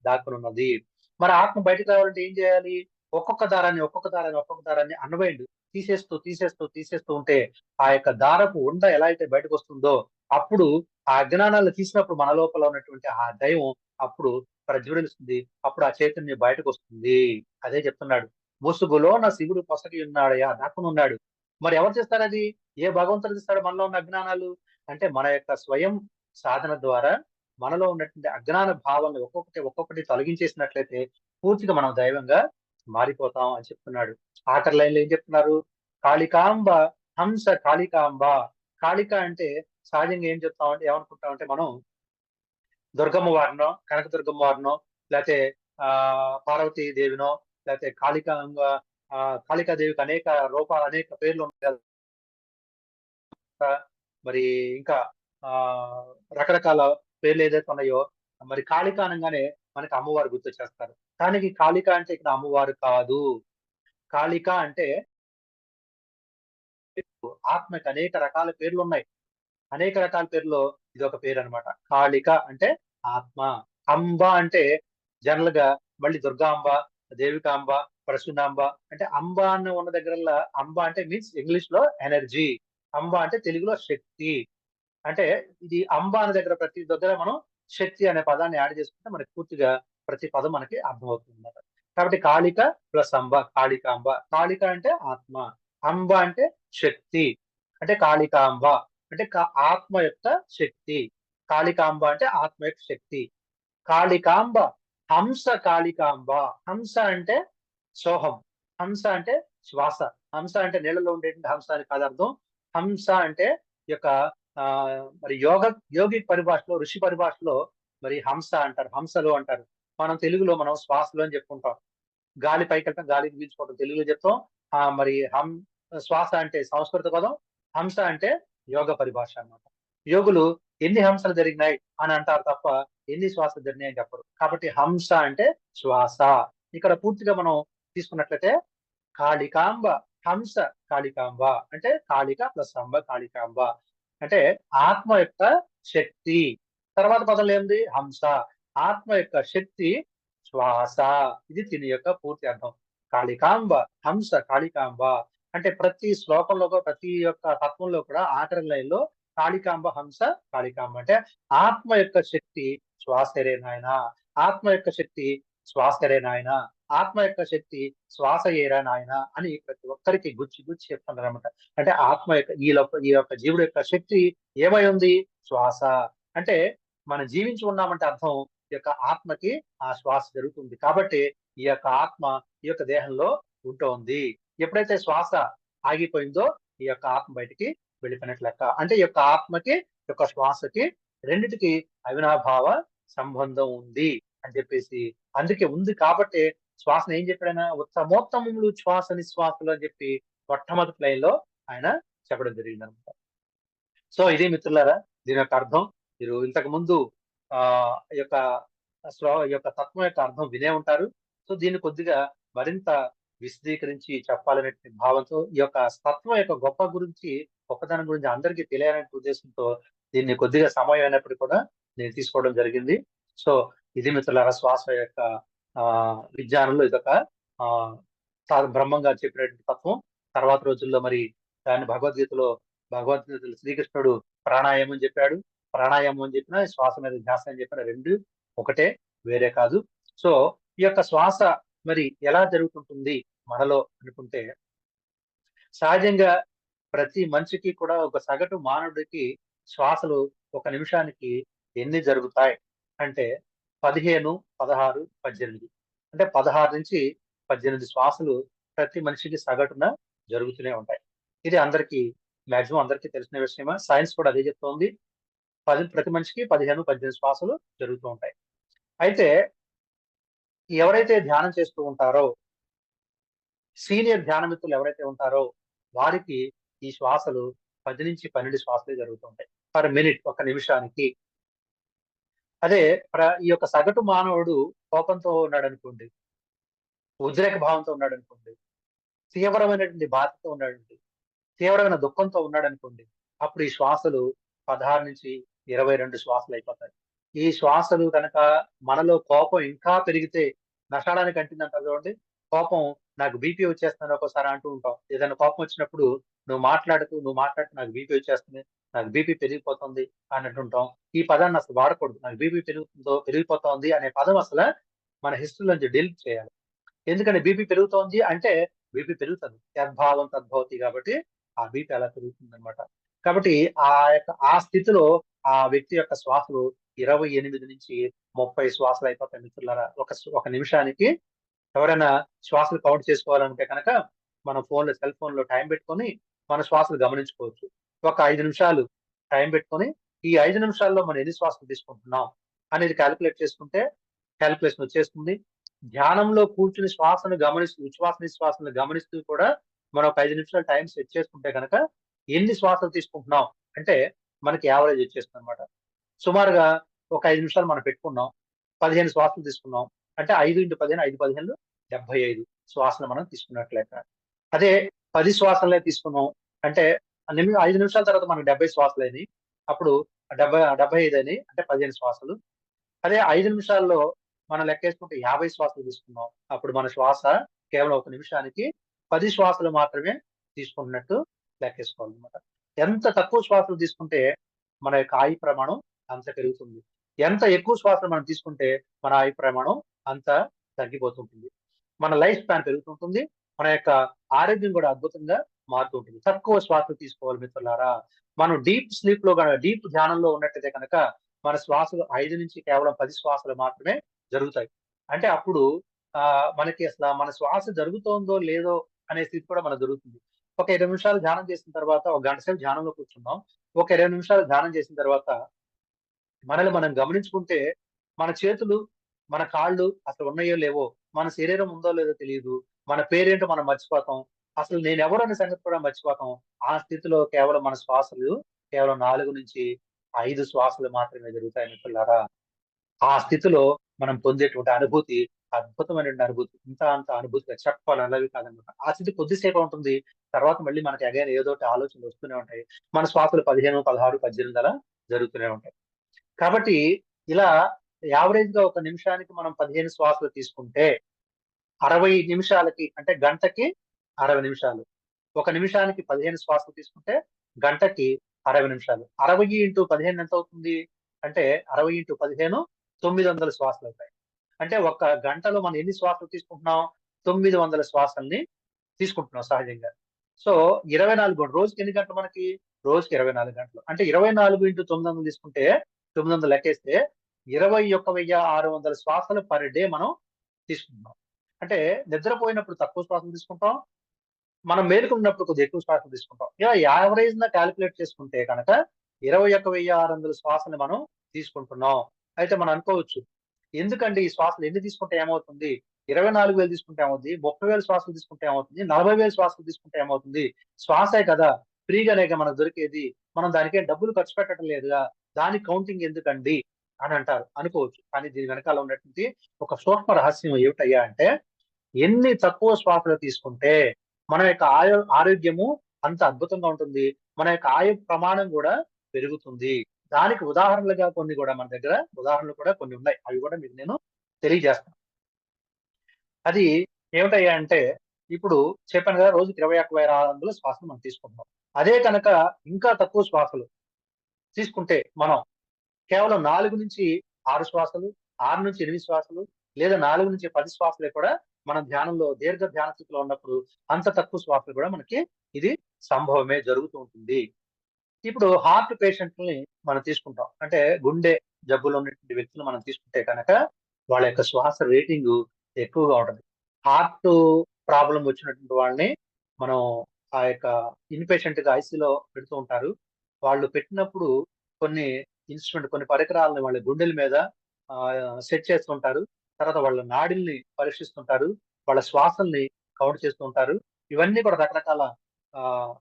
Speaker 2: దాక్కుని ఉన్నది. మరి ఆత్మ బయటకు రావాలంటే ఏం చేయాలి? ఒక్కొక్క దారాన్ని అన్వయిండు తీసేస్తూ ఉంటే ఆ యొక్క దారపు ఉండ ఎలా అయితే బయటకు వస్తుందో అప్పుడు ఆ అజ్ఞానాలు తీసినప్పుడు మన లోపల ఉన్నటువంటి ఆ దైవం అప్పుడు ప్రజ్వలిస్తుంది. అప్పుడు ఆ చైతన్యం బయటకు వస్తుంది. అదే చెప్తున్నాడు. ముసుగులో నా శివుడు పొసగి ఉన్నాడయ్యా, దాక్కుని ఉన్నాడు. మరి ఎవరు చేస్తారు అది? ఏ భగవంతుడు తీస్తాడు మనలో ఉన్న అజ్ఞానాలు? అంటే మన యొక్క స్వయం సాధన ద్వారా మనలో ఉన్నటువంటి అజ్ఞాన భావాలను ఒక్కొక్కటి తొలగించేసినట్లయితే పూర్తిగా మనం దైవంగా మారిపోతాం అని చెప్తున్నాడు. ఆఖరి లైన్లో ఏం చెప్తున్నారు? కాళికాంబ హంస కాళికాంబ. కాళిక అంటే సహజంగా ఏం చెప్తామంటే ఏమనుకుంటామంటే మనం దుర్గమ్మ వారినో, కనకదుర్గమ్మ వారినో, లేకపోతే పార్వతీ దేవినో, లేకపోతే కాళికాదేవికి అనేక రూపాలు, అనేక పేర్లు ఉన్నాయి కదా! మరి ఇంకా రకరకాల పేర్లు ఏదైతే ఉన్నాయో, మరి కాళిక అనంగానే మనకి అమ్మవారు గుర్తొచ్చేస్తారు. కానీ ఈ కాళిక అంటే ఇక్కడ అమ్మవారు కాదు. కాళిక అంటే ఆత్మకి అనేక రకాల పేర్లున్నాయి. అనేక రకాల పేర్లలో ఇదొక పేరన్నమాట. కాళిక అంటే ఆత్మ. అంబ అంటే జనరల్ గా మళ్ళీ దుర్గాంబ, దేవికాంబ, ప్రసూనాంబ. అంటే అంబ అని ఉన్న దగ్గరల్లా అంబ అంటే మీన్స్ ఇంగ్లీష్ లో ఎనర్జీ. అంబ అంటే తెలుగులో శక్తి. అంటే ఇది అంబ అనే దగ్గర ప్రతి దగ్గర మనం శక్తి అనే పదాన్ని యాడ్ చేసుకుంటే మనకి పూర్తిగా ప్రతి పదం మనకి అర్థమవుతుంది అన్నమాట. కాబట్టి కాళిక ప్లస్ అంబ, కాళికాంబ. కాళిక అంటే ఆత్మ, అంబ అంటే శక్తి. అంటే కాళికాంబ అంటే ఆత్మ యొక్క శక్తి. కాళికాంబ అంటే ఆత్మ యొక్క శక్తి. కాళికాంబ హంస కాళికాంబ. హంస అంటే సోహం. హంస అంటే శ్వాస. హంస అంటే నీళ్ళలో ఉండేటువంటి హంస అని కాదు అర్థం. హంస అంటే ఈ యొక్క ఆ మరి యోగి పరిభాషలో, ఋషి పరిభాషలో మరి హంస అంటారు, హంసలు అంటారు. మనం తెలుగులో మనం శ్వాసలు అని చెప్పుకుంటాం. గాలి పైకి వెళ్ళటం, గాలిని పీల్చుకోవడం తెలుగులో చెప్తాం. మరి శ్వాస అంటే సంస్కృత పదం. హంస అంటే యోగ పరిభాష అన్నమాట. యోగులు ఎన్ని హంసలు జరిగినాయి అని అంటారు తప్ప ఎన్ని శ్వాసలు జరిగినాయి అని చెప్పరు. కాబట్టి హంస అంటే శ్వాస. ఇక్కడ పూర్తిగా మనం తీసుకున్నట్లయితే కాళికాంబ హంస కాళికాంబ అంటే కాళిక ప్లస్ అంబ కాళికాంబ అంటే ఆత్మ యొక్క శక్తి. తర్వాత పదంలో ఏంది? హంస. ఆత్మ యొక్క శక్తి శ్వాస. ఇది దీని యొక్క పూర్తి అర్థం. కాళికాంబ హంస కాళికాంబ అంటే ప్రతి శ్లోకంలో కూడా, ప్రతి యొక్క తత్వంలో కూడా ఆఖరి లైన్లో కాళికాంబ హంస కాళికాంబ అంటే ఆత్మ యొక్క శక్తి శ్వాసరే నాయన. ఆత్మ యొక్క శక్తి శ్వాసరే నాయన. ఆత్మ యొక్క శక్తి శ్వాస ఏరా నాయన అని ప్రతి ఒక్కరికి గుచ్చి గుచ్చి చెప్తున్నారు అనమాట. అంటే ఆత్మ యొక్క ఈ యొక్క జీవుడు యొక్క శక్తి ఏమై ఉంది? శ్వాస. అంటే మనం జీవించి ఉన్నామంటే అర్థం ఈ యొక్క ఆత్మకి ఆ శ్వాస జరుగుతుంది. కాబట్టి ఈ యొక్క ఆత్మ ఈ యొక్క దేహంలో ఉంటోంది. ఎప్పుడైతే శ్వాస ఆగిపోయిందో ఈ యొక్క ఆత్మ బయటికి వెళ్ళిపోయినట్లు లెక్క. అంటే ఈ యొక్క ఆత్మకి, ఈ యొక్క శ్వాసకి రెండిటికి అవినాభావ సంబంధం ఉంది అని చెప్పేసి, అందుకే ఉంది కాబట్టి శ్వాసను ఏం చెప్పాడైనా ఉత్తమోత్తములు శ్వాస నిశ్వాసలు అని చెప్పి మొట్టమొదటి లైన్ లో ఆయన చెప్పడం జరిగింది అనమాట. సో ఇది మిత్రులారా దీని యొక్క అర్థం. మీరు ఇంతకు ముందు ఆ ఈ యొక్క ఈ యొక్క తత్వం యొక్క అర్థం వినే ఉంటారు. సో దీన్ని కొద్దిగా మరింత విశదీకరించి చెప్పాలనే భావంతో ఈ యొక్క తత్వం యొక్క గొప్పదనం గురించి అందరికీ తెలియాలనే ఉద్దేశంతో దీన్ని కొద్దిగా సమయం అయినప్పుడు కూడా నేను తీసుకోవడం జరిగింది. సో ఇది మిత్రులారా శ్వాస యొక్క విజ్ఞానంలో ఇదొక ఆ బ్రహ్మం గారు చెప్పినటువంటి తత్వం. తర్వాత రోజుల్లో మరి దాన్ని భగవద్గీతలో శ్రీకృష్ణుడు ప్రాణాయామం చెప్పాడు. ప్రాణాయామం అని చెప్పినా, శ్వాస మీద ధ్యాస అని చెప్పిన రెండు ఒకటే, వేరే కాదు. సో ఈ యొక్క శ్వాస మరి ఎలా జరుగుతుంటుంది మనలో అనుకుంటే, సహజంగా ప్రతి మనిషికి కూడా ఒక సగటు మానవుడికి శ్వాసలు ఒక నిమిషానికి ఎన్ని జరుగుతాయి అంటే 15, 16, 18 అంటే 16 నుంచి 18 శ్వాసలు ప్రతి మనిషికి సగటున జరుగుతూనే ఉంటాయి. ఇది మాక్సిమం అందరికీ తెలిసిన విషయమే. సైన్స్ కూడా అదే చెప్తోంది. ప్రతి మనిషికి 15, 18 శ్వాసలు జరుగుతూ ఉంటాయి. అయితే ఎవరైతే ధ్యానం చేస్తూ ఉంటారో, సీనియర్ ధ్యాన మిత్రులు ఎవరైతే ఉంటారో వారికి ఈ శ్వాసలు 10 నుంచి 12 శ్వాసలే జరుగుతుంటాయి పర్ మినిట్, ఒక నిమిషానికి. అదే ఈ యొక్క సగటు మానవుడు కోపంతో ఉన్నాడనుకోండి, ఉద్రేక భావంతో ఉన్నాడనుకోండి, తీవ్రమైనటువంటి బాధతో ఉన్నాడనుకోండి, తీవ్రమైన దుఃఖంతో ఉన్నాడనుకోండి, అప్పుడు ఈ శ్వాసలు 16 నుంచి 22 శ్వాసలు అయిపోతాయి. ఈ శ్వాసలు కనుక మనలో కోపం ఇంకా పెరిగితే, నషాడానికి అంటిందంటారు చూడండి. కోపం, నాకు బీపీ వచ్చేస్తుందని ఒక్కోసారి అంటూ ఉంటాం. ఏదైనా కోపం వచ్చినప్పుడు నువ్వు మాట్లాడుతూ నాకు బీపీ వచ్చేస్తుంది, నాకు బీపీ పెరిగిపోతుంది అని అంటుంటాం. ఈ పదాన్ని అసలు వాడకూడదు. నాకు బీపీ పెరిగిపోతోంది అనే పదం అసలు మన హిస్టరీ నుంచి డిలీట్ చేయాలి. ఎందుకంటే బీపీ పెరుగుతోంది అంటే బీపీ పెరుగుతుంది. యద్భావం తద్భవతి కాబట్టి ఆ బీపీ అలా పెరుగుతుందన్నమాట. కాబట్టి ఆ స్థితిలో ఆ వ్యక్తి యొక్క శ్వాసలు 28 నుంచి 30 శ్వాసలు అయిపోతాయి మిత్రులారా. ఒక నిమిషానికి ఎవరైనా శ్వాసలు కౌంట్ చేసుకోవాలంటే కనుక మన సెల్ ఫోన్ లో టైం పెట్టుకొని మన శ్వాసలు గమనించుకోవచ్చు. ఒక 5 నిమిషాలు టైం పెట్టుకొని ఈ 5 నిమిషాల్లో మనం ఎన్ని శ్వాసలు తీసుకుంటున్నాం అనేది క్యాలిక్యులేషన్ వచ్చేస్తుంది. ధ్యానంలో కూర్చుని శ్వాసను గమనిస్తూ, ఉచ్ఛ్వాస నిశ్వాసను గమనిస్తూ కూడా మనం ఒక 5 నిమిషాలు టైం సెట్ చేసుకుంటే కనుక ఎన్ని శ్వాసలు తీసుకుంటున్నాం అంటే మనకి యావరేజ్ వచ్చేస్తుంది అనమాట. సుమారుగా ఒక 5 నిమిషాలు మనం పెట్టుకున్నాం, 15 శ్వాసలు తీసుకున్నాం అంటే 5 × 15 5 × 15 75 శ్వాసలు మనం తీసుకున్నట్లు లెక్క. అదే 10 శ్వాసలే తీసుకున్నాం అంటే 5 నిమిషాల తర్వాత మనకు 70 శ్వాసలు అయినాయి. అప్పుడు 75 అయినాయి అంటే 15 శ్వాసలు. అదే 5 నిమిషాల్లో మనం లెక్కేసుకుంటే 50 శ్వాసలు తీసుకున్నాం. అప్పుడు మన శ్వాస కేవలం ఒక నిమిషానికి 10 శ్వాసలు మాత్రమే తీసుకుంటున్నట్టు లెక్కేసుకోవాలన్నమాట. ఎంత తక్కువ శ్వాసలు తీసుకుంటే మన యొక్క ఆయు ప్రమాణం అంత పెరుగుతుంది. ఎంత ఎక్కువ శ్వాసలు మనం తీసుకుంటే మన ఆయు ప్రమాణం అంత తగ్గిపోతుంటుంది. మన లైఫ్ స్పాన్ పెరుగుతుంటుంది. మన యొక్క ఆరోగ్యం కూడా అద్భుతంగా మారుతూ ఉంటుంది. తక్కువ శ్వాసలు తీసుకోవాలి మిత్రులారా. మనం డీప్ ధ్యానంలో ఉన్నట్టయితే కనుక మన శ్వాసలు 5 నుంచి కేవలం 10 శ్వాసలు మాత్రమే జరుగుతాయి. అంటే అప్పుడు మనకి అసలు మన శ్వాస జరుగుతోందో లేదో అనే స్థితి కూడా మనకు జరుగుతుంది. ఒక 20 నిమిషాలు ధ్యానం చేసిన తర్వాత, ఒక గంట సేపు ధ్యానంలో కూర్చున్నాం. ఒక 20 నిమిషాలు ధ్యానం చేసిన తర్వాత మనల్ని మనం గమనించుకుంటే మన చేతులు, మన కాళ్ళు అసలు ఉన్నాయో లేవో, మన శరీరం ఉందో లేదో తెలియదు, మన పేరేంటో మనం మర్చిపోతాం, అసలు నేనెవరు అనే సంగతి కూడా మర్చిపోతాం. ఆ స్థితిలో కేవలం మన శ్వాసలు కేవలం 4 నుంచి 5 శ్వాసలు మాత్రమే జరుగుతాయి మిత్రులారా. ఆ స్థితిలో మనం పొందేటువంటి అనుభూతి అద్భుతమైనటువంటి అనుభూతి. అంత అనుభూతిగా చెప్పాలన్నవి కాదనమాట. ఆ స్థితి కొద్దిసేపే ఉంటుంది. తర్వాత మళ్ళీ మనకి అగైన్ ఏదోటి ఆలోచనలు వస్తూనే ఉంటాయి. మన శ్వాసలు 15, 16, 18 అలా జరుగుతూనే ఉంటాయి. కాబట్టి ఇలా యావరేజ్‌గా ఒక నిమిషానికి మనం 15 శ్వాసలు తీసుకుంటే 60 నిమిషాలకి అంటే గంటకి 60 నిమిషాలు. ఒక నిమిషానికి 15 శ్వాసలు తీసుకుంటే గంటకి 60 నిమిషాలు. 60 × 15 ఎంతవుతుంది? అంటే 60 × 15 900 శ్వాసలవుతాయి. అంటే ఒక గంటలో మనం ఎన్ని శ్వాసలు తీసుకుంటున్నాం? 900 శ్వాసల్ని తీసుకుంటున్నాం సహజంగా. సో, 24 గంటలు. రోజుకి ఎన్ని గంటలు మనకి? రోజుకి 24 గంటలు. అంటే 24 × 900 తీసుకుంటే 900 లెక్కేస్తే 21,600 శ్వాసలు పర్ డే మనం తీసుకుంటున్నాం. అంటే నిద్రపోయినప్పుడు తక్కువ శ్వాసలు తీసుకుంటాం. మనం మేలుకున్నప్పుడు కొద్దిగా ఎక్కువ శ్వాసలు తీసుకుంటాం. ఇలా యావరేజ్‌గా కాలిక్యులేట్ చేసుకుంటే కనుక 21,600 శ్వాసలు మనం తీసుకుంటున్నాం. అయితే మనం అనుకోవచ్చు, ఎందుకండి ఈ శ్వాసలు ఎన్ని తీసుకుంటే ఏమవుతుంది? 24,000 తీసుకుంటే ఏమవుద్ది? 30,000 శ్వాసలు తీసుకుంటే ఏమవుతుంది? 40,000 శ్వాసలు తీసుకుంటే ఏమవుతుంది? శ్వాసే కదా! ఫ్రీగానేగా మనకు దొరికేది. మనం దానికేం డబ్బులు ఖర్చు పెట్టడం లేదుగా. దానికి కౌంటింగ్ ఎందుకండి అని అంటారు. అనుకోవచ్చు. కానీ దీని వెనకాల ఉన్నటువంటి ఒక సూక్ష్మ రహస్యం ఏమిటయ్యా అంటే, ఎన్ని తక్కువ శ్వాసలు తీసుకుంటే మన యొక్క ఆరోగ్యము అంత అద్భుతంగా ఉంటుంది. మన యొక్క ఆయు ప్రమాణం కూడా పెరుగుతుంది. దానికి ఉదాహరణలుగా కొన్ని కూడా మన దగ్గర ఉదాహరణలు కూడా కొన్ని ఉన్నాయి. అవి కూడా మీకు నేను తెలియజేస్తాను. అది ఏమిటయ్యా అంటే, ఇప్పుడు చెప్పాను కదా! రోజుకి 21,600 శ్వాసలు మనం తీసుకుంటున్నాం. అదే కనుక ఇంకా తక్కువ శ్వాసలు తీసుకుంటే మనం కేవలం 4-6 శ్వాసలు, 6-8 శ్వాసలు లేదా 4-10 శ్వాసలే కూడా మనం ధ్యానంలో దీర్ఘ ధ్యాన స్థితిలో ఉన్నప్పుడు అంత తక్కువ శ్వాసలు కూడా మనకి ఇది సంభవమే జరుగుతూ ఉంటుంది. ఇప్పుడు హార్ట్ పేషెంట్‌లని మనం తీసుకుంటాం. అంటే గుండె జబ్బులు ఉన్నటువంటి వ్యక్తులు మనం తీసుకుంటే కనుక వాళ్ళ యొక్క శ్వాస రేటింగు ఎక్కువగా ఉంటది. హార్ట్ ప్రాబ్లమ్ వచ్చినటువంటి వాళ్ళని మనం ఆ యొక్క ఇన్‌పేషెంట్‌గా ఐసీయూలో పెడుతూ ఉంటారు. వాళ్ళు పెట్టినప్పుడు కొన్ని పరికరాలను వాళ్ళ గుండెల మీద సెట్ చేస్తుంటారు. తర్వాత వాళ్ళ నాడిల్ని పరీక్షిస్తుంటారు. వాళ్ళ శ్వాసల్ని కౌంట్ చేస్తూ ఉంటారు. ఇవన్నీ కూడా రకరకాల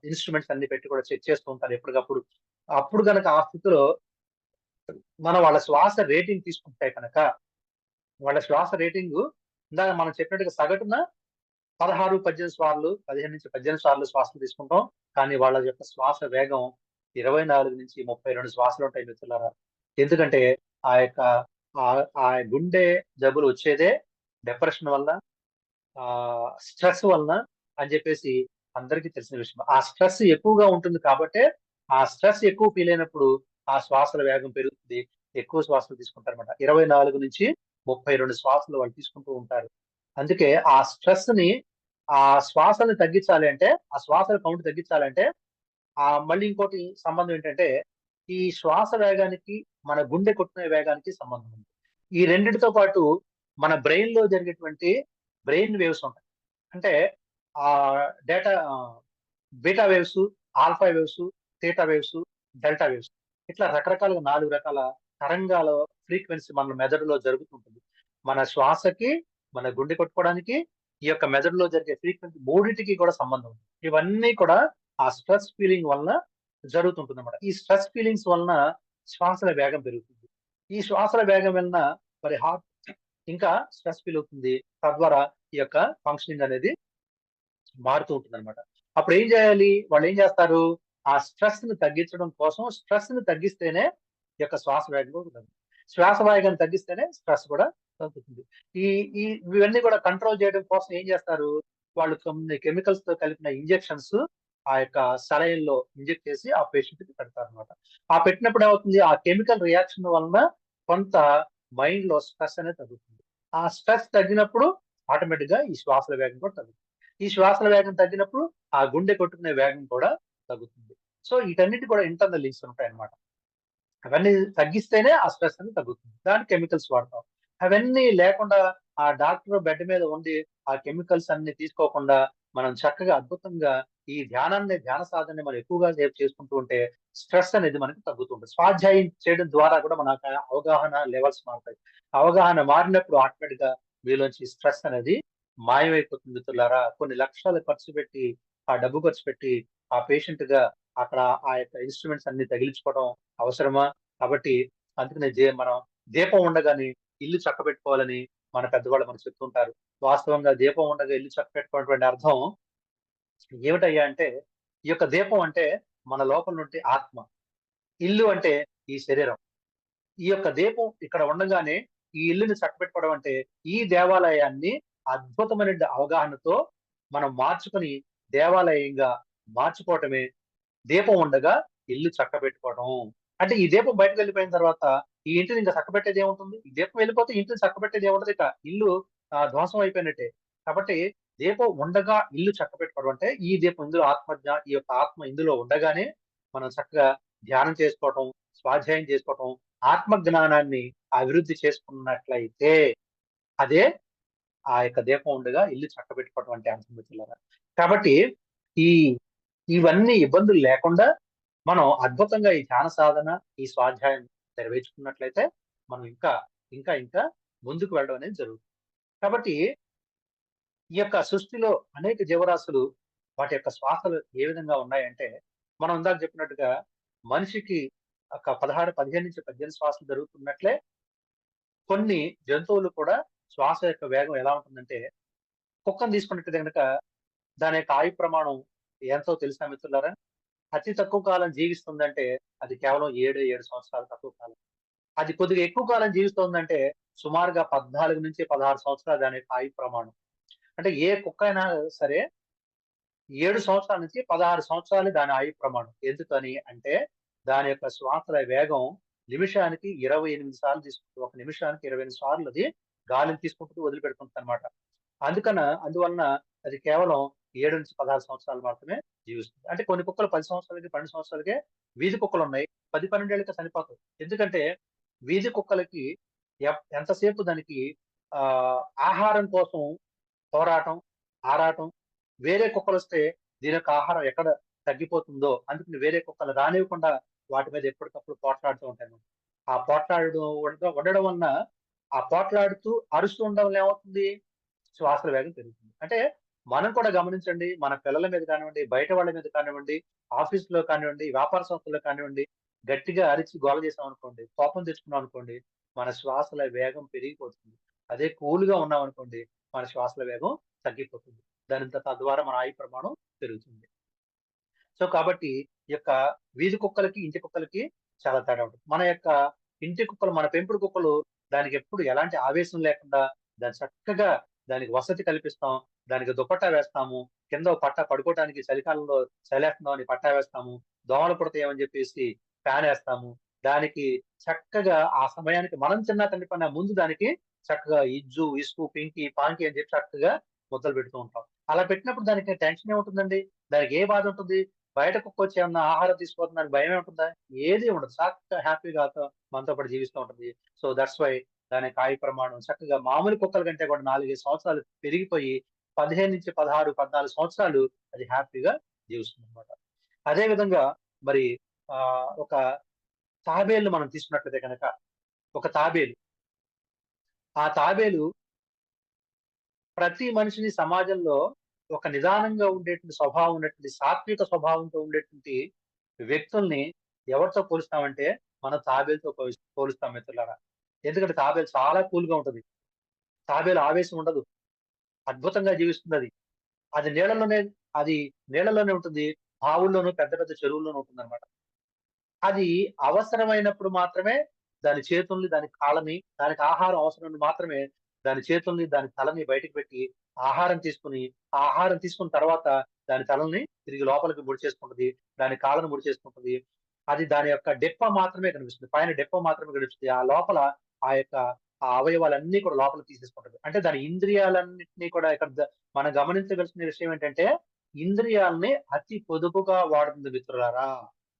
Speaker 2: ఇన్స్ట్రుమెంట్స్ అన్ని పెట్టి కూడా చెక్ చేస్తూ ఉంటారు ఎప్పటికప్పుడు. అప్పుడు గనక ఆ స్థితిలో మనం వాళ్ళ శ్వాస రేటింగ్ తీసుకుంటే కనుక, వాళ్ళ శ్వాస రేటింగ్ ఇందాక మనం చెప్పినట్టుగా సగటున 16, 18 సార్లు, 15-18 సార్లు శ్వాసలు తీసుకుంటాం. కానీ వాళ్ళ యొక్క శ్వాస వేగం 24-32 శ్వాసలు ఉంటాయి మిత్రులారా. ఎందుకంటే ఆ యొక్క ఆ గుండె జబ్బులు వచ్చేదే డిప్రెషన్ వల్ల, స్ట్రెస్ వలన అని చెప్పేసి అందరికీ తెలిసిన విషయం. ఆ స్ట్రెస్ ఎక్కువగా ఉంటుంది కాబట్టే, ఆ స్ట్రెస్ ఎక్కువ ఫీల్ అయినప్పుడు ఆ శ్వాసల వేగం పెరుగుతుంది. ఎక్కువ శ్వాసలు తీసుకుంటారన్నమాట. 24-32 శ్వాసలు వాళ్ళు తీసుకుంటూ ఉంటారు. అందుకే ఆ స్ట్రెస్‌ని, ఆ శ్వాసని తగ్గించాలి అంటే, ఆ శ్వాసల కౌంట్ తగ్గించాలంటే, మళ్ళీ ఇంకోటి సంబంధం ఏంటంటే, ఈ శ్వాస వేగానికి, మన గుండె కొట్టుకునే వేగానికి సంబంధం ఉంది. ఈ రెండిటితో పాటు మన బ్రెయిన్‌లో జరిగేటువంటి బ్రెయిన్ వేవ్స్ ఉంటాయి. అంటే data beta waves, alpha waves, theta waves, delta waves. ఇట్లా రకరకాలుగా 4 రకాల తరంగాల ఫ్రీక్వెన్సీ మన మెదడులో జరుగుతుంటుంది. మన శ్వాసకి, మన గుండె కొట్టుకోవడానికి, ఈ యొక్క మెదడులో జరిగే ఫ్రీక్వెన్సీ మూడిటికి కూడా సంబంధం ఉంది. ఇవన్నీ కూడా ఆ స్ట్రెస్ ఫీలింగ్ వలన జరుగుతుంటుందన్నమాట. ఈ స్ట్రెస్ ఫీలింగ్స్ వలన శ్వాసల వేగం పెరుగుతుంది. ఈ శ్వాసల వేగం వలన మరి హార్ట్ ఇంకా స్ట్రెస్ ఫీల్ అవుతుంది. తద్వారా ఈ యొక్క ఫంక్షనింగ్ అనేది మారుతూ ఉంటుందన్నమాట. అప్పుడు ఏం చేయాలి? వాళ్ళేం చేస్తారు? ఆ స్ట్రెస్‌ని తగ్గించడం కోసం, స్ట్రెస్‌ని తగ్గిస్తేనే ఈ యొక్క శ్వాస వేగం కూడా తగ్గుతుంది. శ్వాస వేగాన్ని తగ్గిస్తేనే స్ట్రెస్ కూడా తగ్గుతుంది. ఈ ఈ ఇవన్నీ కూడా కంట్రోల్ చేయడం కోసం ఏం చేస్తారు? వాళ్ళు కొన్ని కెమికల్స్‌తో కలిపిన ఇంజెక్షన్స్ ఆ యొక్క సెలైన్‌లో ఇంజెక్ట్ చేసి ఆ పేషెంట్‌కి పెడతారన్నమాట. ఆ పెట్టినప్పుడు ఏమవుతుంది? ఆ కెమికల్ రియాక్షన్ వలన కొంత మైండ్‌లో స్ట్రెస్ అనేది తగ్గుతుంది. ఆ స్ట్రెస్ తగ్గినప్పుడు ఆటోమేటిక్‌గా ఈ శ్వాసల వేగం కూడా తగ్గుతుంది. ఈ శ్వాసల వేగం తగ్గినప్పుడు ఆ గుండె కొట్టుకునే వేగం కూడా తగ్గుతుంది. సో వీటన్నిటి కూడా ఇంటర్నల్ లింక్స్ ఉంటాయన్నమాట. అవన్నీ తగ్గిస్తేనే ఆ స్ట్రెస్ అనేది తగ్గుతుంది. దానికి కెమికల్స్ వాడతాం. అవన్నీ లేకుండా ఆ డాక్టర్ బెడ్ మీద ఉండి ఆ కెమికల్స్ అన్ని తీసుకోకుండా మనం చక్కగా అద్భుతంగా ఈ ధ్యాన సాధనని మనం ఎక్కువగా సేపు చేసుకుంటూ ఉంటే స్ట్రెస్ అనేది మనకి తగ్గుతుంటుంది. స్వాధ్యాయం చేయడం ద్వారా కూడా మనకు అవగాహన లెవెల్స్ మారుతాయి. అవగాహన మారినప్పుడు ఆటోమేటిక్‌గా మీలోంచి స్ట్రెస్ అనేది మాయమైపోతుంది మిత్రులారా. కొన్ని లక్షలు ఖర్చు పెట్టి, ఆ డబ్బు ఖర్చు పెట్టి, ఆ పేషెంట్‌గా అక్కడ ఆ యొక్క ఇన్‌స్ట్రుమెంట్స్ అన్ని తగిలించుకోవడం అవసరమా? కాబట్టి అందుకనే మనం దీపం ఉండగానే ఇల్లు చక్కబెట్టుకోవాలని మన పెద్దవాళ్ళు మనకు చెప్తుంటారు. వాస్తవంగా దీపం ఉండగా ఇల్లు చక్కబెట్టుకున్నటువంటి అర్థం ఏమిటయ్యా అంటే, ఈ యొక్క దీపం అంటే మన లోపల నుండి ఆత్మ. ఇల్లు అంటే ఈ శరీరం. ఈ యొక్క దీపం ఇక్కడ ఉండగానే ఈ ఇల్లుని చక్కబెట్టుకోవడం అంటే, ఈ దేవాలయాన్ని అద్భుతమైన అవగాహనతో మనం మార్చుకొని దేవాలయంగా మార్చుకోవటమే దీపం ఉండగా ఇల్లు చక్కబెట్టుకోవడం. అంటే ఈ దీపం బయటకు వెళ్ళిపోయిన తర్వాత ఈ ఇంటిని ఇంకా చక్కబెట్టేది ఏముంటుంది? ఈ దీపం వెళ్ళిపోతే ఇంటిని చక్కబెట్టేది ఏముంటది ఇక. ఇల్లు ధ్వంసం అయిపోయినట్టే. కాబట్టి దీపం ఉండగా ఇల్లు చక్కబెట్టుకోవడం అంటే ఈ దీపం ఇందులో ఈ యొక్క ఆత్మ ఇందులో ఉండగానే మనం చక్కగా ధ్యానం చేసుకోవటం, స్వాధ్యాయం చేసుకోవటం, ఆత్మ జ్ఞానాన్ని అభివృద్ధి చేసుకున్నట్లయితే అదే ఆ యొక్క దీపం ఉండగా ఇల్లు చక్కబెట్టుకోవడం అంటే అర్థం మిత్రులారా. కాబట్టి ఈ ఇవన్నీ ఇబ్బందులు లేకుండా మనం అద్భుతంగా ఈ ధ్యాన సాధన, ఈ స్వాధ్యాయం నెరవేర్చుకున్నట్లయితే మనం ఇంకా ముందుకు వెళ్ళడం అనేది జరుగుతుంది. కాబట్టి ఈ యొక్క సృష్టిలో అనేక జీవరాశులు వాటి యొక్క శ్వాసలు ఏ విధంగా ఉన్నాయంటే, మనం ఇందాక చెప్పినట్టుగా మనిషికి ఒక 15-18 శ్వాసలు జరుగుతున్నట్లే కొన్ని జంతువులు కూడా శ్వాస యొక్క వేగం ఎలా ఉంటుందంటే, కుక్కను తీసుకున్నట్టయితే గనక దాని యొక్క ఆయు ప్రమాణం ఎంతో తెలుసా మిత్రులారా? అతి తక్కువ కాలం జీవిస్తుందంటే అది కేవలం 7 సంవత్సరాలు తక్కువ కాలం. అది కొద్దిగా ఎక్కువ కాలం జీవిస్తోందంటే సుమారుగా 14-16 సంవత్సరాలు దాని యొక్క ఆయు ప్రమాణం. అంటే ఏ కుక్క అయినా సరే 7 సంవత్సరాల నుంచి 16 సంవత్సరాలు దాని ఆయు ప్రమాణం. ఎందుకని అంటే దాని యొక్క శ్వాసల వేగం నిమిషానికి 28 సార్లు తీసుకుంటుంది. ఒక నిమిషానికి 28 సార్లు అది గాలిని తీసుకుంటూ వదిలిపెడుతుందన్నమాట. అందువలన అది కేవలం 7-16 సంవత్సరాలు మాత్రమే జీవిస్తుంది. అంటే కొన్ని కుక్కలు 10 సంవత్సరాలకి, 12 సంవత్సరాలకే వీధి కుక్కలున్నాయి. 10, 12 ఏళ్ళకే చనిపోతాయి. ఎందుకంటే వీధి కుక్కలకి ఎంతసేపు దానికి ఆహారం కోసం పోరాటం, ఆరాటం, వేరే కుక్కలొస్తే దీని యొక్క ఆహారం ఎక్కడ తగ్గిపోతుందో అందుకని వేరే కుక్కలు రానివ్వకుండా వాటి మీద ఎప్పటికప్పుడు పోట్లాడుతూ ఉంటాయన్నమాట. ఆ పోట్లాడడం ఉండడం వలన ఆ పోట్లాడుతూ అరుస్తూ ఉండడం వల్ల ఏమవుతుంది? శ్వాసల వేగం పెరుగుతుంది. అంటే మనం కూడా గమనించండి, మన పిల్లల మీద కానివ్వండి, బయట వాళ్ళ మీద కానివ్వండి, ఆఫీస్‌లో కానివ్వండి, వ్యాపార సంస్థల్లో కానివ్వండి, గట్టిగా అరిచి గోల చేసామనుకోండి, కోపం తెచ్చుకున్నామనుకోండి, మన శ్వాసల వేగం పెరిగిపోతుంది. అదే కూల్‌గా ఉన్నామనుకోండి, మన శ్వాసల వేగం తగ్గిపోతుంది. తద్వారా మన ఆయు ప్రమాణం పెరుగుతుంది. సో, కాబట్టి ఈ యొక్క వీధి కుక్కలకి, ఇంటి కుక్కలకి చాలా తేడా ఉంటుంది. మన యొక్క ఇంటి కుక్కలు, మన పెంపుడు కుక్కలు దానికెప్పుడు ఎలాంటి ఆవేశం లేకుండా, చక్కగా దానికి వసతి కల్పిస్తాం. దానికి దుపట్టా వేస్తాము. కింద ఓ పట్టా పడుకోవటానికి చలికాలంలో చలేస్తుందో అని పట్టా వేస్తాము. దోమలు కుడతాయేమని చెప్పేసి ఫ్యానేస్తాము. దానికి చక్కగా ఆ సమయానికి మనం తిన్నా తినకపోయినా ముందు దానికి చక్కగా ఇజ్జు, ఇసుకు, పింకీ, పాంకీ అని చెప్పి చక్కగా ముద్దలు పెడుతూ ఉంటాం. అలా పెట్టినప్పుడు దానికి టెన్షన్ ఏముంటుందండి? దానికి ఏ బాధ ఉంటుంది? బయట కుక్కొచ్చి ఏమన్నా ఆహారం తీసుకోపోతుందని భయమే ఉంటుందా? ఏది ఉండదు. చక్కగా హ్యాపీగా మనతో పాటు జీవిస్తూ ఉంటుంది. సో, దట్స్ వై దాని కాయ ప్రమాణం చక్కగా మామూలు కుక్కల కంటే కూడా 4, 5 సంవత్సరాలు పెరిగిపోయి 15-16, 14 సంవత్సరాలు అది హ్యాపీగా జీవిస్తుందన్నమాట. అదే విధంగా మరి ఒక తాబేలుని మనం తీసుకున్నట్లయితే గనక, ఒక తాబేలు, ఆ తాబేలు ప్రతి మనిషిని సమాజంలో ఒక నిదానంగా ఉండేటువంటి స్వభావం ఉన్నటువంటి, సాత్విక స్వభావంతో ఉండేటువంటి వ్యక్తుల్ని ఎవరితో పోలుస్తామంటే, మనం తాబేలుతో పోలుస్తాం మిత్రులారా. ఎందుకంటే తాబేలు చాలా కూల్‌గా ఉంటది. తాబేలు ఆవేశం ఉండదు. అద్భుతంగా జీవిస్తుందది. అది నీళ్ళలోనే అది నీళ్ళలోనే ఉంటుంది. బావుల్లోను, పెద్ద పెద్ద చెరువుల్లోనూ ఉంటుందన్నమాట. అది అవసరమైనప్పుడు మాత్రమే దాని చేతుల్ని, దాని కాళ్ళని, దానికి ఆహారం అవసరం మాత్రమే దాని చేతుల్ని, దాని తలని బయటికి పెట్టి ఆహారం తీసుకొని, ఆ ఆహారం తీసుకున్న తర్వాత దాని తలని తిరిగి లోపలికి ముడిచేసుకుంటది. దాని కాళ్ళను ముడిచేసుకుంటది. అది దాని యొక్క డెప్ప మాత్రమే కనిపిస్తుంది. పైన డెప్ప మాత్రమే కనిపిస్తుంది. ఆ లోపల ఆ యొక్క ఆ అవయవాలన్నీ కూడా లోపలికి తీసేసుకుంటది. అంటే దాని ఇంద్రియాలన్నిటిని కూడా ఇక్కడ మనం గమనించవలసిన విషయం ఏంటంటే, ఇంద్రియాల్ని అతి పొదుపుగా వాడుతుంది మిత్రులారా.